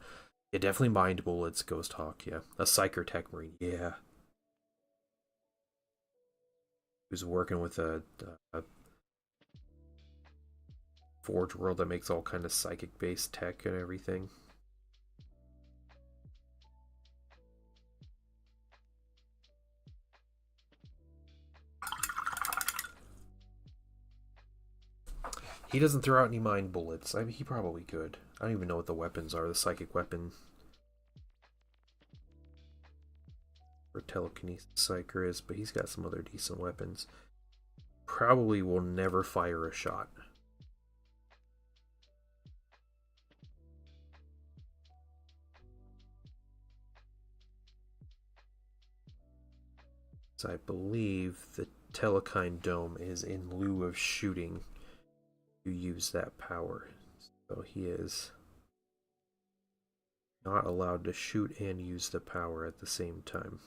Yeah, definitely Mind Bullets, Ghost Hawk, yeah. A Psyker Techmarine, yeah. Who's working with a Forge World that makes all kind of psychic-based tech and everything. He doesn't throw out any mind bullets. I mean, he probably could. I don't even know what the weapons are. The psychic weapon for telekinesis psyker is, but he's got some other decent weapons. Probably will never fire a shot. So I believe the Techmarine dome is in lieu of shooting. You use that power. So he is not allowed to shoot and use the power at the same time.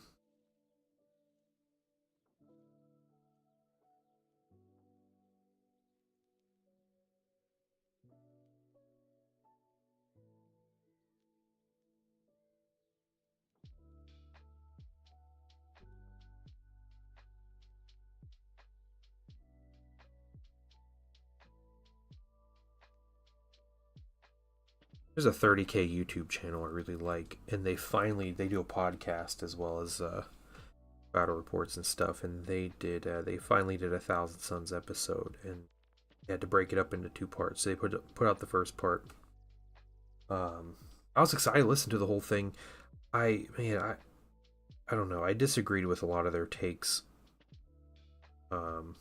There's a 30K YouTube channel I really like, and they do a podcast as well as battle reports and stuff, and they finally did a Thousand Suns episode, and they had to break it up into 2 parts. So they put out the first part. I was excited to listen to the whole thing. I don't know. I disagreed with a lot of their takes on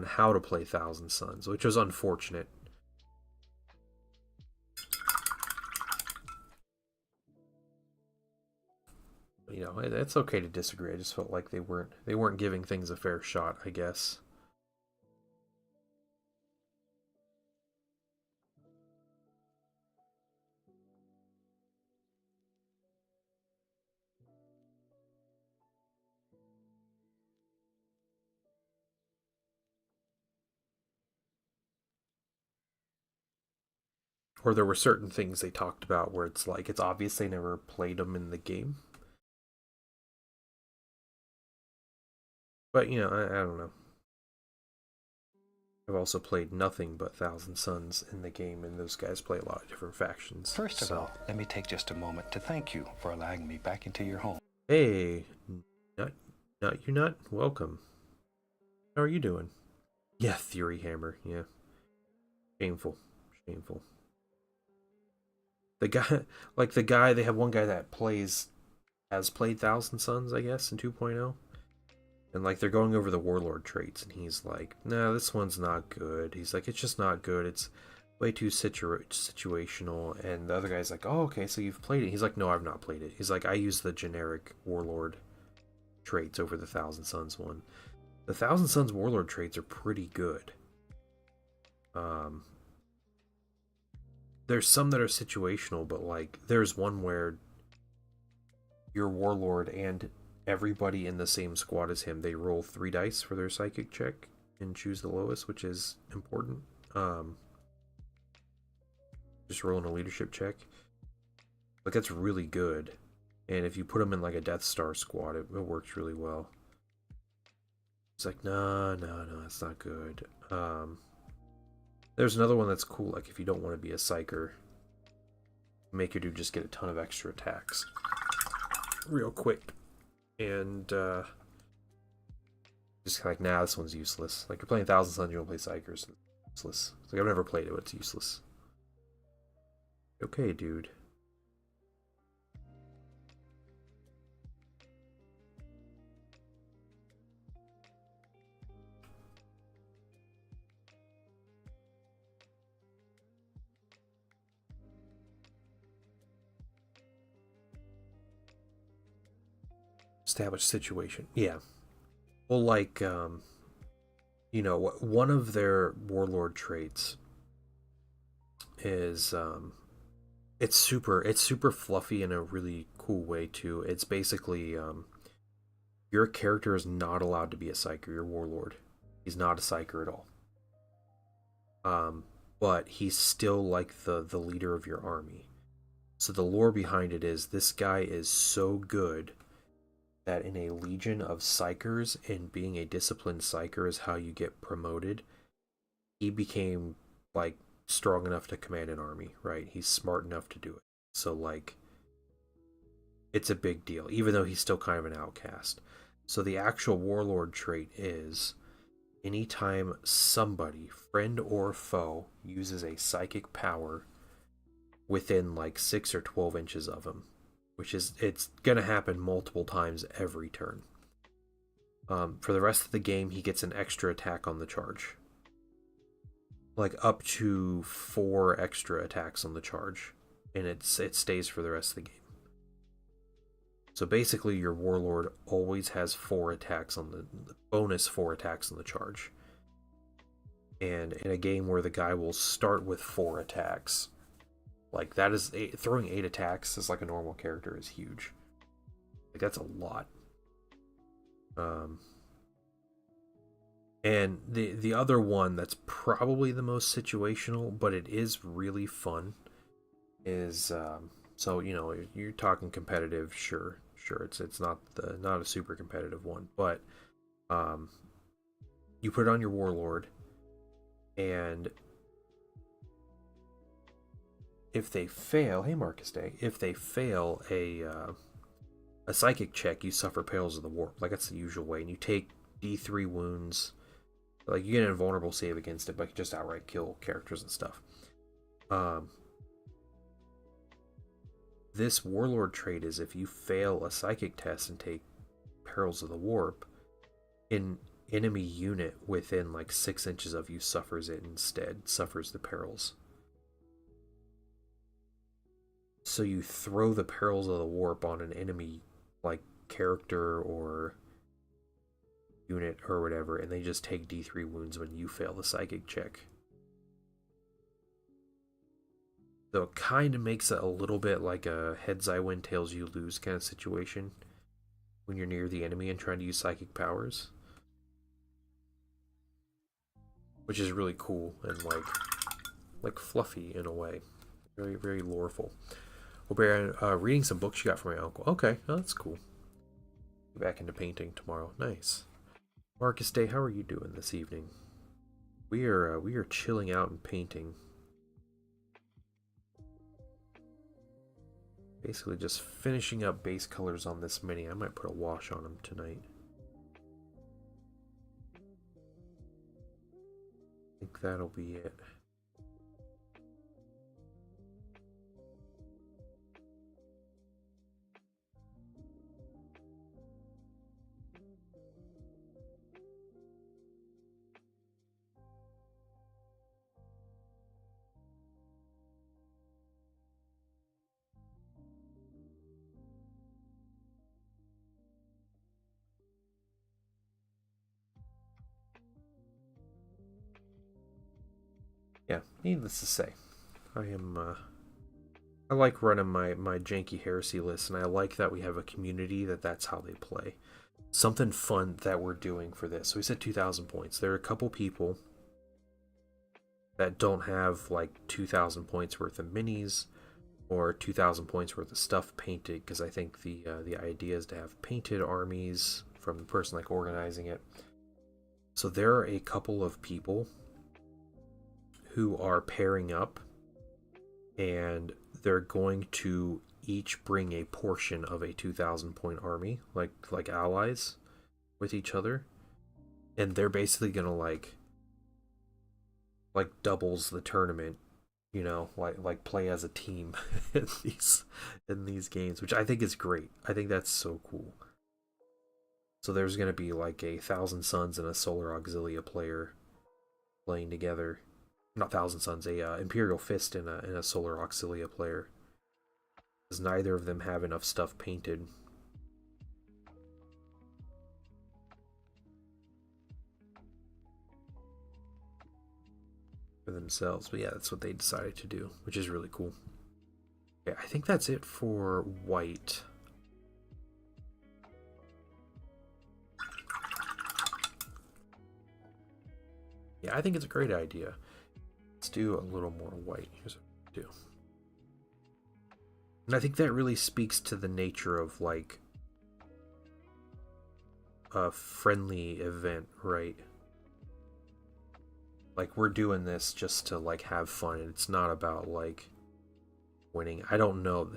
how to play Thousand Suns, which was unfortunate. It's okay to disagree. I just felt like they weren't giving things a fair shot, I guess. Or there were certain things they talked about where it's like it's obvious they never played them in the game. But I don't know. I've also played nothing but Thousand Suns in the game, and those guys play a lot of different factions. First of all, let me take just a moment to thank you for allowing me back into your home. Hey, you're not welcome. How are you doing? Yeah, Fury Hammer. Yeah, shameful. The guy, they have one guy that has played Thousand Suns, I guess, in 2.0. And they're going over the warlord traits, and he's like, "No, this one's not good." He's like, "It's just not good. It's way too situational." And the other guy's like, "Oh, okay, so you've played it." He's like, "No, I've not played it." He's like, "I use the generic warlord traits over the Thousand Suns one." The Thousand Suns warlord traits are pretty good. There's some that are situational, but there's one where your warlord and everybody in the same squad as him, they roll 3 dice for their psychic check and choose the lowest, which is important. Just rolling a leadership check, that's really good. And if you put them in a Death Star squad, it works really well. It's like, no, it's not good. There's another one that's cool, if you don't want to be a psyker, make your dude just get a ton of extra attacks real quick. And just kind of like, nah, this one's useless. Like, you're playing Thousand Suns, you don't play Psychers. It's useless. It's like, I've never played it, but it's useless. Okay, dude. Establish situation. Yeah. Well, like, you know, one of their warlord traits is it's super fluffy in a really cool way too. It's basically your character is not allowed to be a psyker. Your warlord, he's not a psyker at all. But he's still like the leader of your army. So the lore behind it is this guy is so good that in a legion of psychers, and being a disciplined psyker is how you get promoted. He became like strong enough to command an army, right? He's smart enough to do it. So like it's a big deal, even though he's still kind of an outcast. So the actual warlord trait is anytime somebody, friend or foe, uses a psychic power within like 6 or 12 inches of him, which is, it's gonna happen multiple times every turn. For the rest of the game, he gets an extra attack on the charge. Like up to 4 extra attacks on the charge. And it stays for the rest of the game. So basically your warlord always has 4 attacks on the bonus 4 attacks on the charge. And in a game where the guy will start with 4 attacks, like that is throwing 8 attacks as like a normal character is huge. Like that's a lot. And the other one that's probably the most situational, but it is really fun, is so you know, you're talking competitive, sure, it's not a super competitive one, but you put it on your warlord, and if they fail, hey Marcus Day, if they fail a psychic check, you suffer Perils of the Warp. Like that's the usual way, and you take D3 wounds. Like you get an invulnerable save against it, but you just outright kill characters and stuff. This warlord trait is if you fail a psychic test and take Perils of the Warp, an enemy unit within like 6 inches of you suffers it instead, suffers the perils. So you throw the Perils of the Warp on an enemy like character or unit or whatever, and they just take D3 wounds when you fail the psychic check. So it kind of makes it a little bit like a heads I win, tails you lose kind of situation when you're near the enemy and trying to use psychic powers, which is really cool and like fluffy in a way, very very loreful. Well, Baron, reading some books you got from my uncle. Okay, oh, that's cool. Get back into painting tomorrow. Nice. Marcus Day, how are you doing this evening? We are chilling out and painting. Basically just finishing up base colors on this mini. I might put a wash on them tonight. I think that'll be it. Yeah, needless to say, I like running my janky heresy list, and I like that we have a community that's how they play. Something fun that we're doing for this. So we said 2,000 points. There are a couple people that don't have like 2,000 points worth of minis or 2,000 points worth of stuff painted, because I think the idea is to have painted armies from the person like organizing it. So there are a couple of people who are pairing up, and they're going to each bring a portion of a 2,000 point army, like allies with each other, and they're basically gonna like doubles the tournament, like play as a team in these games, which I think is great. I think that's so cool. So there's gonna be like a Thousand Suns and a Solar Auxilia player playing together. Not Thousand Suns, a Imperial Fist and a Solar Auxilia player. Because neither of them have enough stuff painted. For themselves, but yeah, that's what they decided to do, which is really cool. Okay, I think that's it for white. Yeah, I think it's a great idea. Let's do a little more white. Here's what we do. And I think that really speaks to the nature of like a friendly event, right? Like we're doing this just to like have fun, and it's not about like winning. I don't know.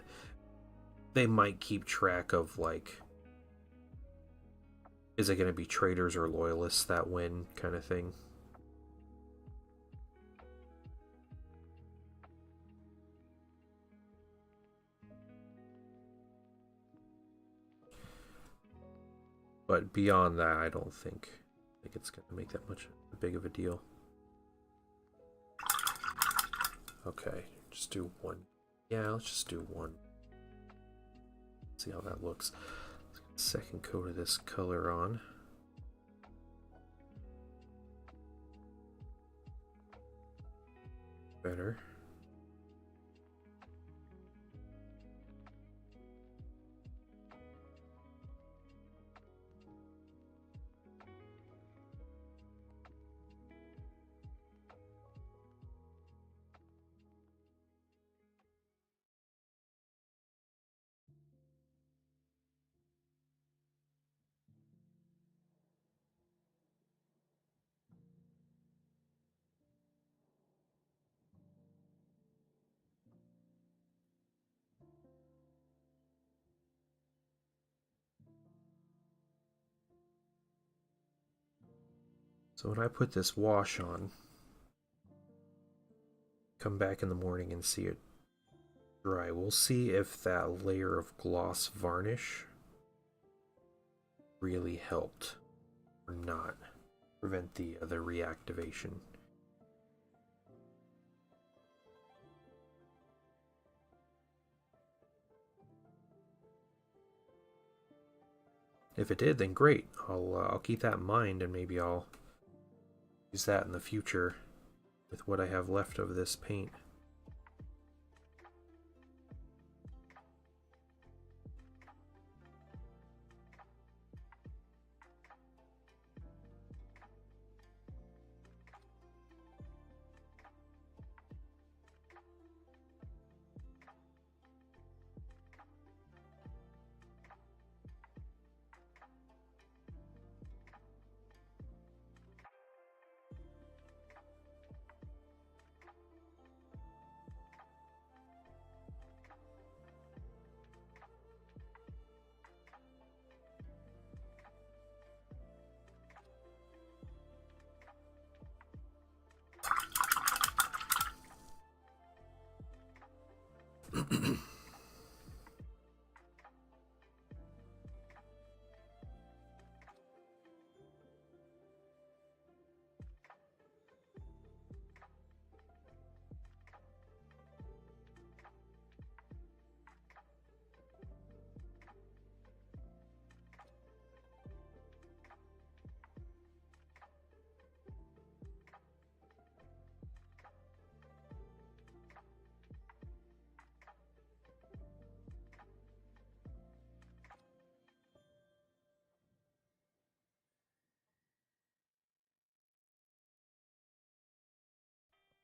They might keep track of like, is it going to be traitors or loyalists that win kind of thing. But beyond that, I don't think it's going to make that much big of a deal. Okay, just do one. Yeah, let's just do one. See how that looks. Let's get a second coat of this color on. Better. So when I put this wash on, come back in the morning and see it dry, we'll see if that layer of gloss varnish really helped or not prevent the reactivation. If it did, then great. I'll keep that in mind, and maybe I'll use that in the future with what I have left of this paint.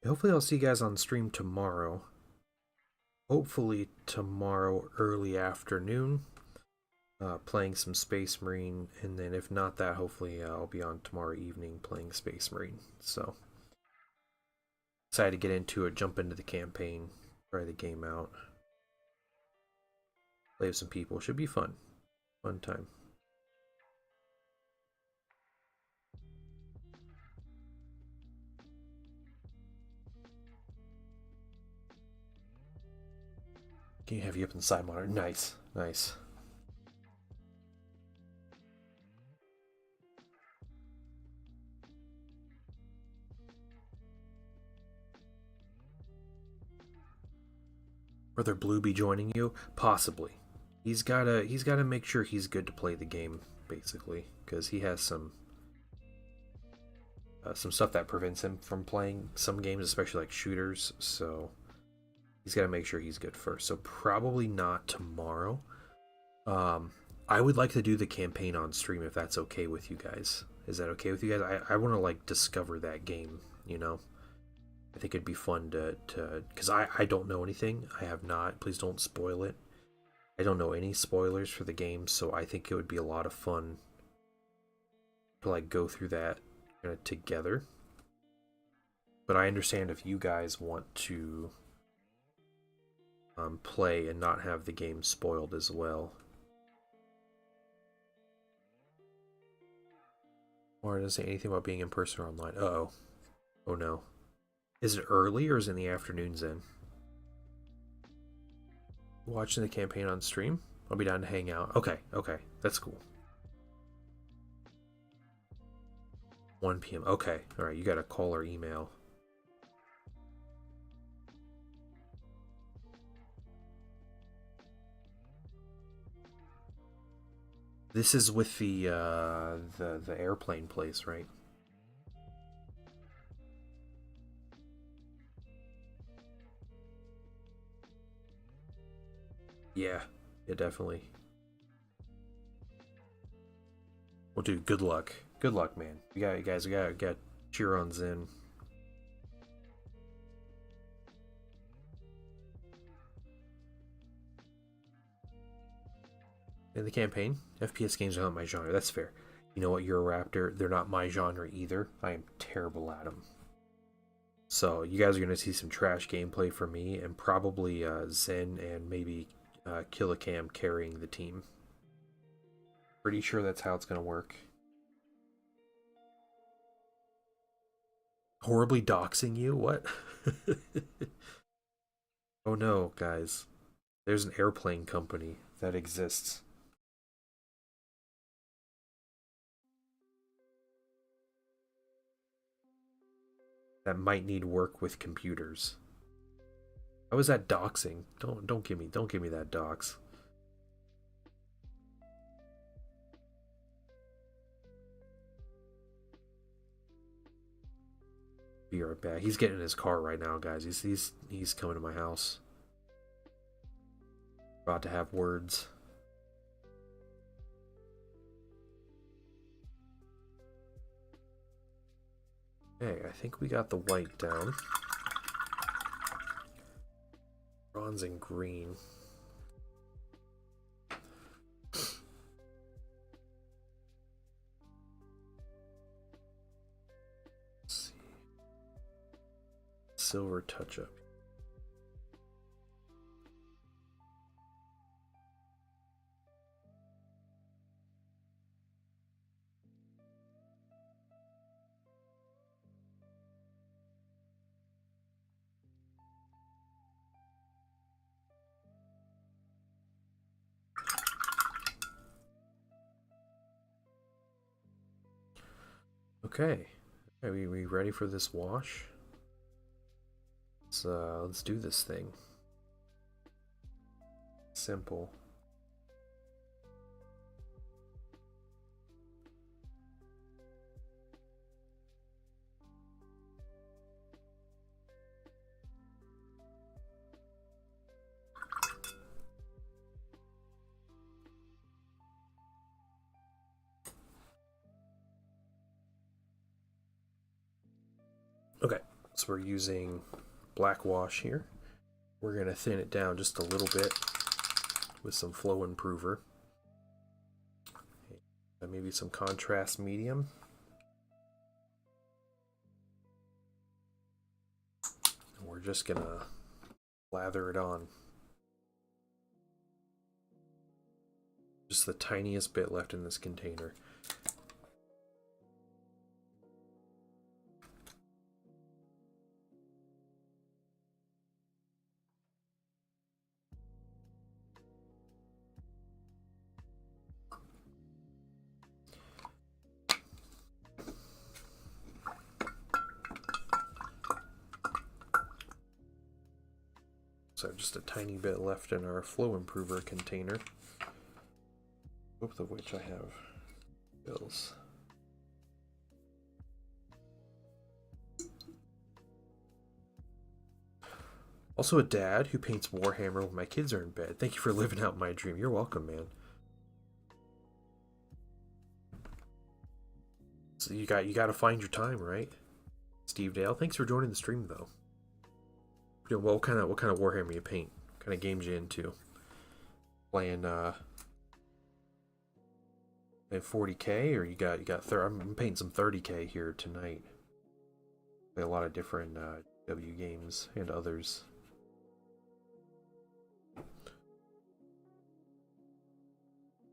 Hopefully I'll see you guys on stream tomorrow. Hopefully tomorrow early afternoon, playing some Space Marine, and then if not that, hopefully I'll be on tomorrow evening playing Space Marine. So excited to get into it, jump into the campaign, try the game out. Play with some people. Should be fun. Fun time. Can you have you up in the side monitor? Nice. Nice. Brother Blue be joining you? Possibly. He's gotta make sure he's good to play the game, basically, because he has some stuff that prevents him from playing some games, especially like shooters. So he's got to make sure he's good first. So probably not tomorrow. I would like to do the campaign on stream if that's okay with you guys. Is that okay with you guys? I want to like discover that game. You know, I think it'd be fun to because I don't know anything. I have not. Please don't spoil it. I don't know any spoilers for the game, so I think it would be a lot of fun to like go through that kind of together. But I understand if you guys want to play and not have the game spoiled as well. Or it doesn't say anything about being in person or online. Uh-oh. Oh no. Is it early or is it in the afternoons then? Watching the campaign on stream? I'll be down to hang out. Okay, okay. That's cool. 1 p.m. Okay. Alright, you got a call or email. This is with the airplane place, right? Yeah, definitely. Well, dude, good luck. Good luck, man. We got you guys. We got Chiron's in. In the campaign, FPS games are not my genre. That's fair. You know what? You're a Raptor. They're not my genre either. I am terrible at them. So you guys are gonna see some trash gameplay from me, and probably Zen and maybe Killicam carrying the team. Pretty sure that's how it's gonna work. Horribly doxing you? What? Oh no, guys. There's an airplane company that exists. That might need work with computers. How is that doxing? Don't give me that dox. Be right back. He's getting in his car right now, guys. He's coming to my house. About to have words. Okay, I think we got the white down. Bronze and green. Let's see. Silver touch-up. Okay. Are we ready for this wash? Let's do this thing. Simple. Okay, so we're using black wash here. We're going to thin it down just a little bit with some flow improver. Maybe some contrast medium. And we're just going to lather it on. Just the tiniest bit left in this container. So just a tiny bit left in our flow improver container, both of which I have bills. Also a dad who paints Warhammer when my kids are in bed. Thank you for living out my dream. You're welcome, man. So you got to find your time, right? Steve Dale, thanks for joining the stream though. Well, what kind of Warhammer you paint? What kind of games you into? Playing 40K, or you got I'm painting some 30K here tonight. Play a lot of different W games and others.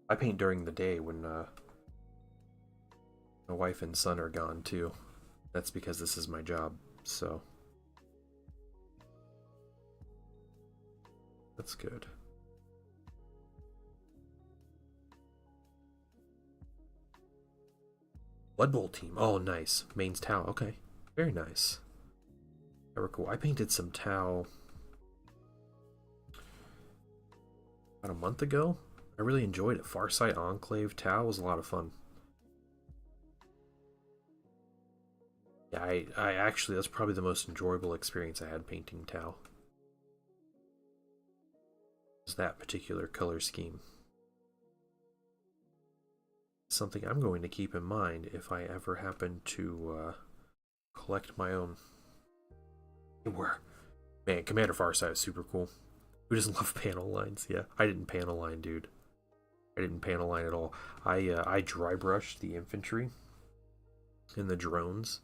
I paint during the day when my wife and son are gone too. That's because this is my job, so that's good. Blood Bowl team. Oh, nice. Maine's Tau. Okay. Very nice. Very cool. I painted some Tau about a month ago. I really enjoyed it. Farsight Enclave Tau was a lot of fun. Yeah, I actually, that's probably the most enjoyable experience I had painting Tau. Is that particular color scheme. Something I'm going to keep in mind if I ever happen to collect my own. Man, Commander Farsight is super cool. Who doesn't love panel lines? Yeah, I didn't panel line, dude. I didn't panel line at all. I dry brushed the infantry and the drones,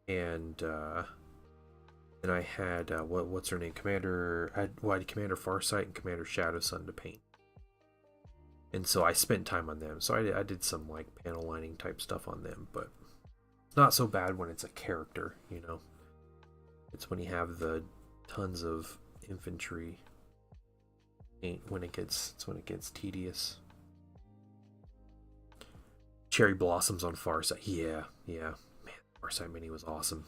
and then I had what's her name? I had Commander Farsight and Commander Shadowsun to paint. And so I spent time on them. So I did some like panel lining type stuff on them, but it's not so bad when it's a character, you know. It's when you have the tons of infantry when it gets tedious. Cherry Blossoms on Farsight. Yeah. Man, Farsight Mini was awesome.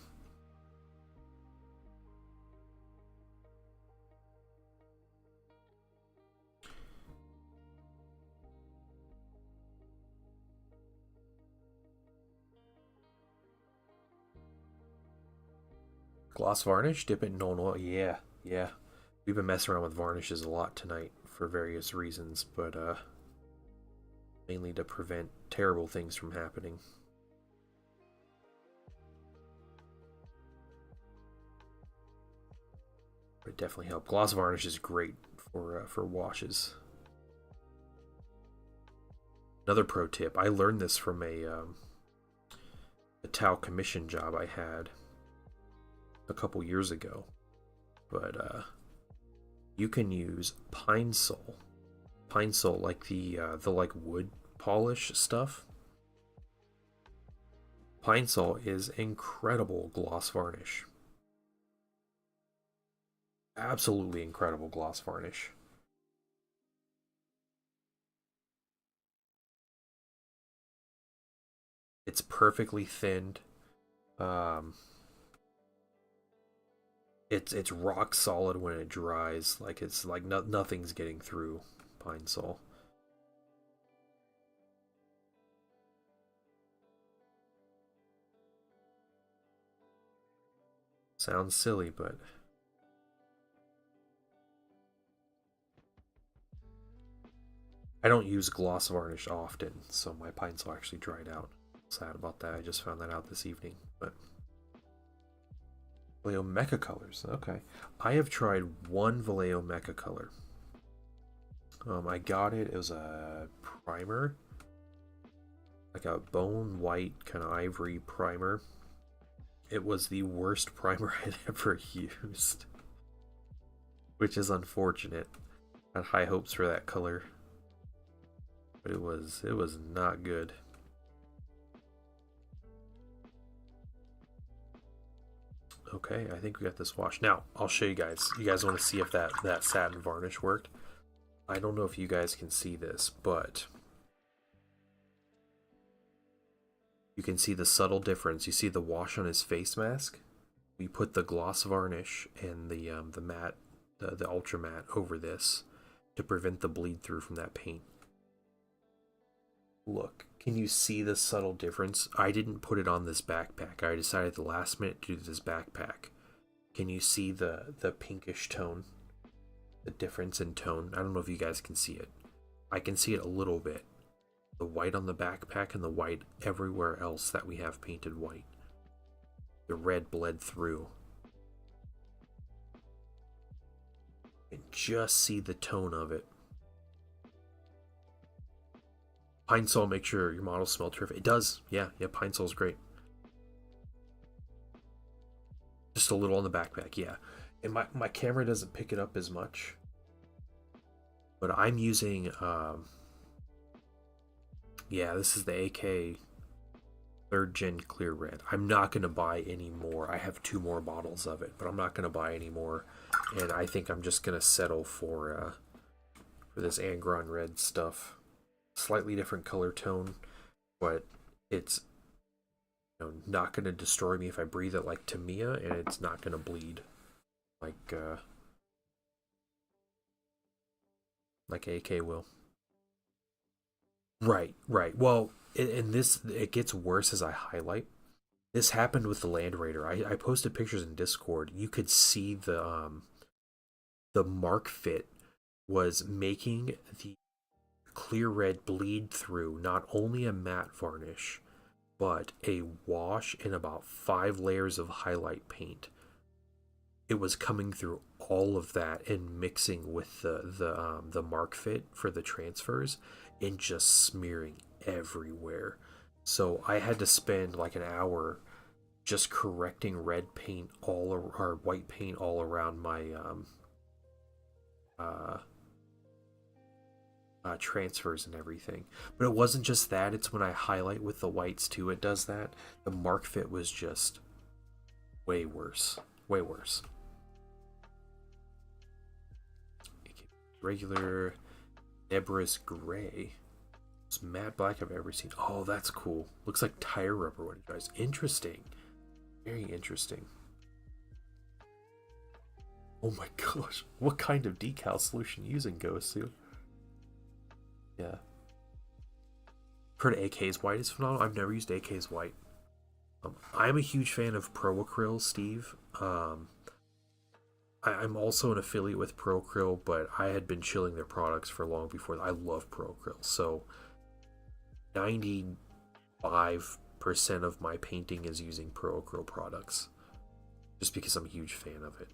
Gloss varnish, dip it in Nuln Oil. Yeah. We've been messing around with varnishes a lot tonight for various reasons, but mainly to prevent terrible things from happening. It definitely helped. Gloss varnish is great for washes. Another pro tip: I learned this from a Tau commission job I had a couple years ago, but you can use Pine Sol, like the like wood polish stuff. Pine Sol is incredible gloss varnish, absolutely incredible gloss varnish. It's perfectly thinned. It's rock solid when it dries. Like it's like nothing's getting through Pine Sol. Sounds silly, but I don't use gloss varnish often, so my Pine Sol actually dried out. Sad about that. I just found that out this evening, but. Vallejo Mecha colors. Okay. I have tried one Vallejo Mecha color. I got it. It was a primer. Like a bone white kind of ivory primer. It was the worst primer I'd ever used. Which is unfortunate. I had high hopes for that color. but it was not good. Okay, I think we got this wash. Now, I'll show you guys. You guys want to see if that satin varnish worked? I don't know if you guys can see this, but you can see the subtle difference. You see the wash on his face mask? We put the gloss varnish and the matte, the ultra matte over this to prevent the bleed through from that paint. Look, can you see the subtle difference? I didn't put it on this backpack. I decided at the last minute to do this backpack. Can you see the pinkish tone? The difference in tone? I don't know if you guys can see it. I can see it a little bit. The white on the backpack and the white everywhere else that we have painted white. The red bled through. You can just see the tone of it. Pine Sol, make sure your models smell terrific. It does. Yeah, Pine Sol's great. Just a little on the backpack, yeah. And my camera doesn't pick it up as much. But I'm using, yeah, this is the AK 3rd Gen Clear Red. I'm not going to buy any more. I have 2 more bottles of it, but I'm not going to buy any more. And I think I'm just going to settle for this Angron Red stuff. Slightly different color tone, but it's not going to destroy me if I breathe it like Tamiya, and it's not going to bleed like AK will. Right. Well, and this, it gets worse as I highlight. This happened with the Land Raider. I posted pictures in Discord. You could see the mark fit was making the clear red bleed through not only a matte varnish, but a wash and about 5 layers of highlight paint. It was coming through all of that and mixing with the mark fit for the transfers and just smearing everywhere. So I had to spend like an hour just correcting red paint or white paint all around my transfers and everything. But it wasn't just that, it's when I highlight with the whites too, it does that. The mark fit was just way worse. Regular Deborah's gray. It's matte black I've ever seen. Oh, that's cool. Looks like tire rubber when it dries. Interesting. Very interesting. Oh my gosh. What kind of decal solution using, Gosu? Yeah. Heard AK's white is phenomenal. I've never used AK's white. I'm a huge fan of Pro Acryl, Steve. I'm also an affiliate with Pro Acryl, but I had been chilling their products for long before. I love Pro Acryl, so 95% of my painting is using Pro Acryl products, just because I'm a huge fan of it.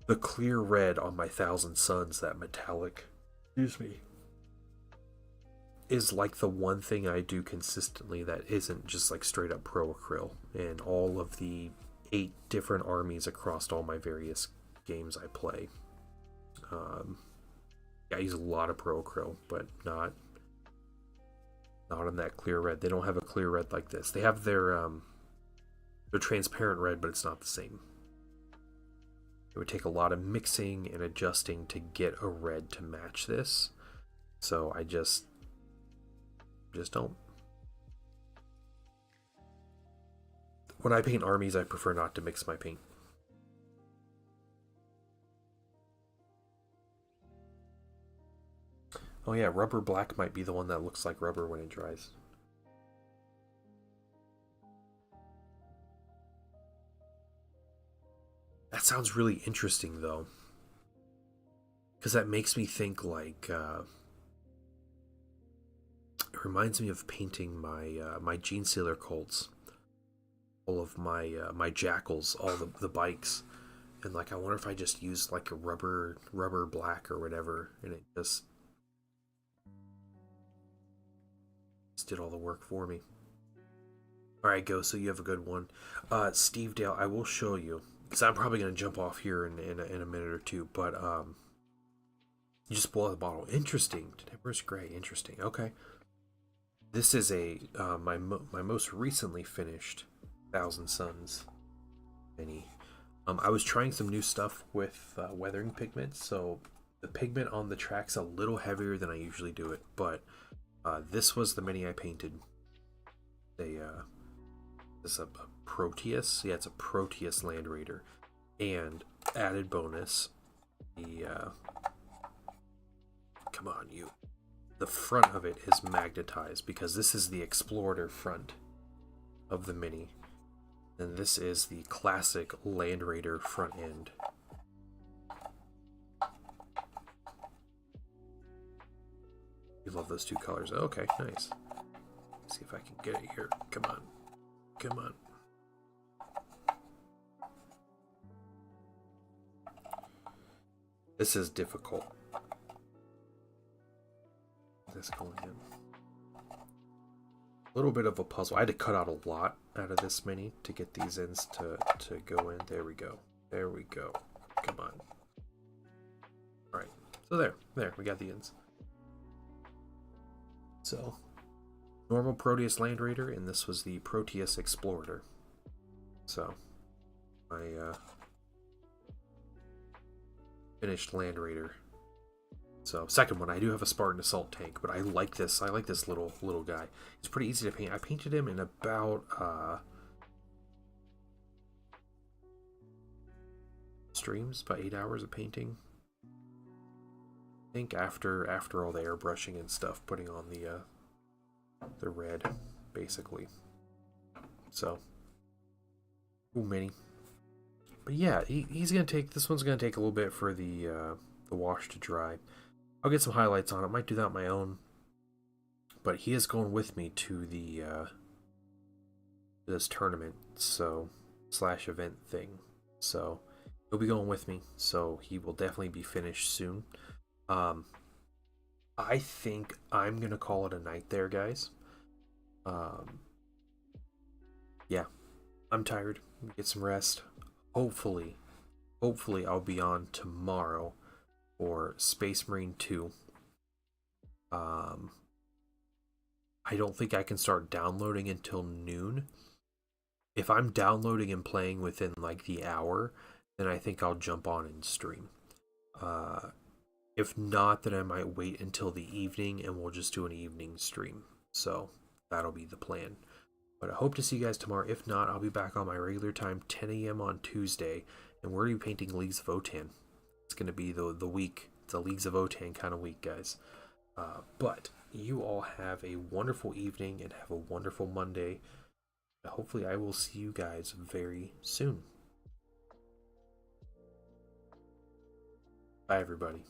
The clear red on my Thousand Suns, that metallic, excuse me, is like the one thing I do consistently that isn't just like straight up Pro Acryl. And all of the 8 different armies across all my various games I play, I use a lot of Pro Acryl, but not on that clear red. They don't have a clear red like this. They have their transparent red, but it's not the same. It would take a lot of mixing and adjusting to get a red to match this. So I just don't. When I paint armies, I prefer not to mix my paint. Oh yeah, rubber black might be the one that looks like rubber when it dries. That sounds really interesting though, because that makes me think like it reminds me of painting my Gene Sealer Colts, all of my Jackals, all the bikes, and like I wonder if I just used like a rubber black or whatever, and it just did all the work for me. All right, go. So you have a good one, Steve Dale. I will show you, because I'm probably gonna jump off here in a minute or two, but You just blow out the bottle. Interesting. Tempest Gray. Interesting. Okay. This is a my most recently finished Thousand Suns mini. I was trying some new stuff with weathering pigment, so the pigment on the track's a little heavier than I usually do it, but this was the mini I painted. This is a Proteus. Yeah, it's a Proteus Land Raider. And added bonus, the come on, you. The front of it is magnetized because this is the Explorer front of the mini. And this is the classic Land Raider front end. You love those two colors. Okay, nice. Let's see if I can get it here. Come on. Come on. This is difficult. This going in. A little bit of a puzzle. I had to cut out a lot out of this mini to get these ends to go in. There we go. There we go. Come on. Alright. So there. We got the ends. So, normal Proteus Land Raider, and this was the Proteus Explorer. So, I finished Land Raider. So, second one, I do have a Spartan Assault Tank, but I like this. I like this little guy. It's pretty easy to paint. I painted him in about streams, about 8 hours of painting. I think after all the airbrushing and stuff, putting on the red, basically. So, cool mini. But yeah, he's gonna take, this one's gonna take a little bit for the wash to dry. I'll get some highlights on it. Might do that on my own. But he is going with me to the this tournament, so / event thing. So he'll be going with me. So he will definitely be finished soon. I think I'm gonna call it a night there, guys. Yeah, I'm tired. Get some rest. Hopefully I'll be on tomorrow for Space Marine 2. I don't think I can start downloading until noon. If I'm downloading and playing within like the hour, then I think I'll jump on and stream. If not, then I might wait until the evening and we'll just do an evening stream. So that'll be the plan. But I hope to see you guys tomorrow. If not, I'll be back on my regular time, 10 a.m. on Tuesday. And we're going to be painting Leagues of Otan. It's going to be the week. It's a Leagues of Otan kind of week, guys. But you all have a wonderful evening and have a wonderful Monday. Hopefully I will see you guys very soon. Bye, everybody.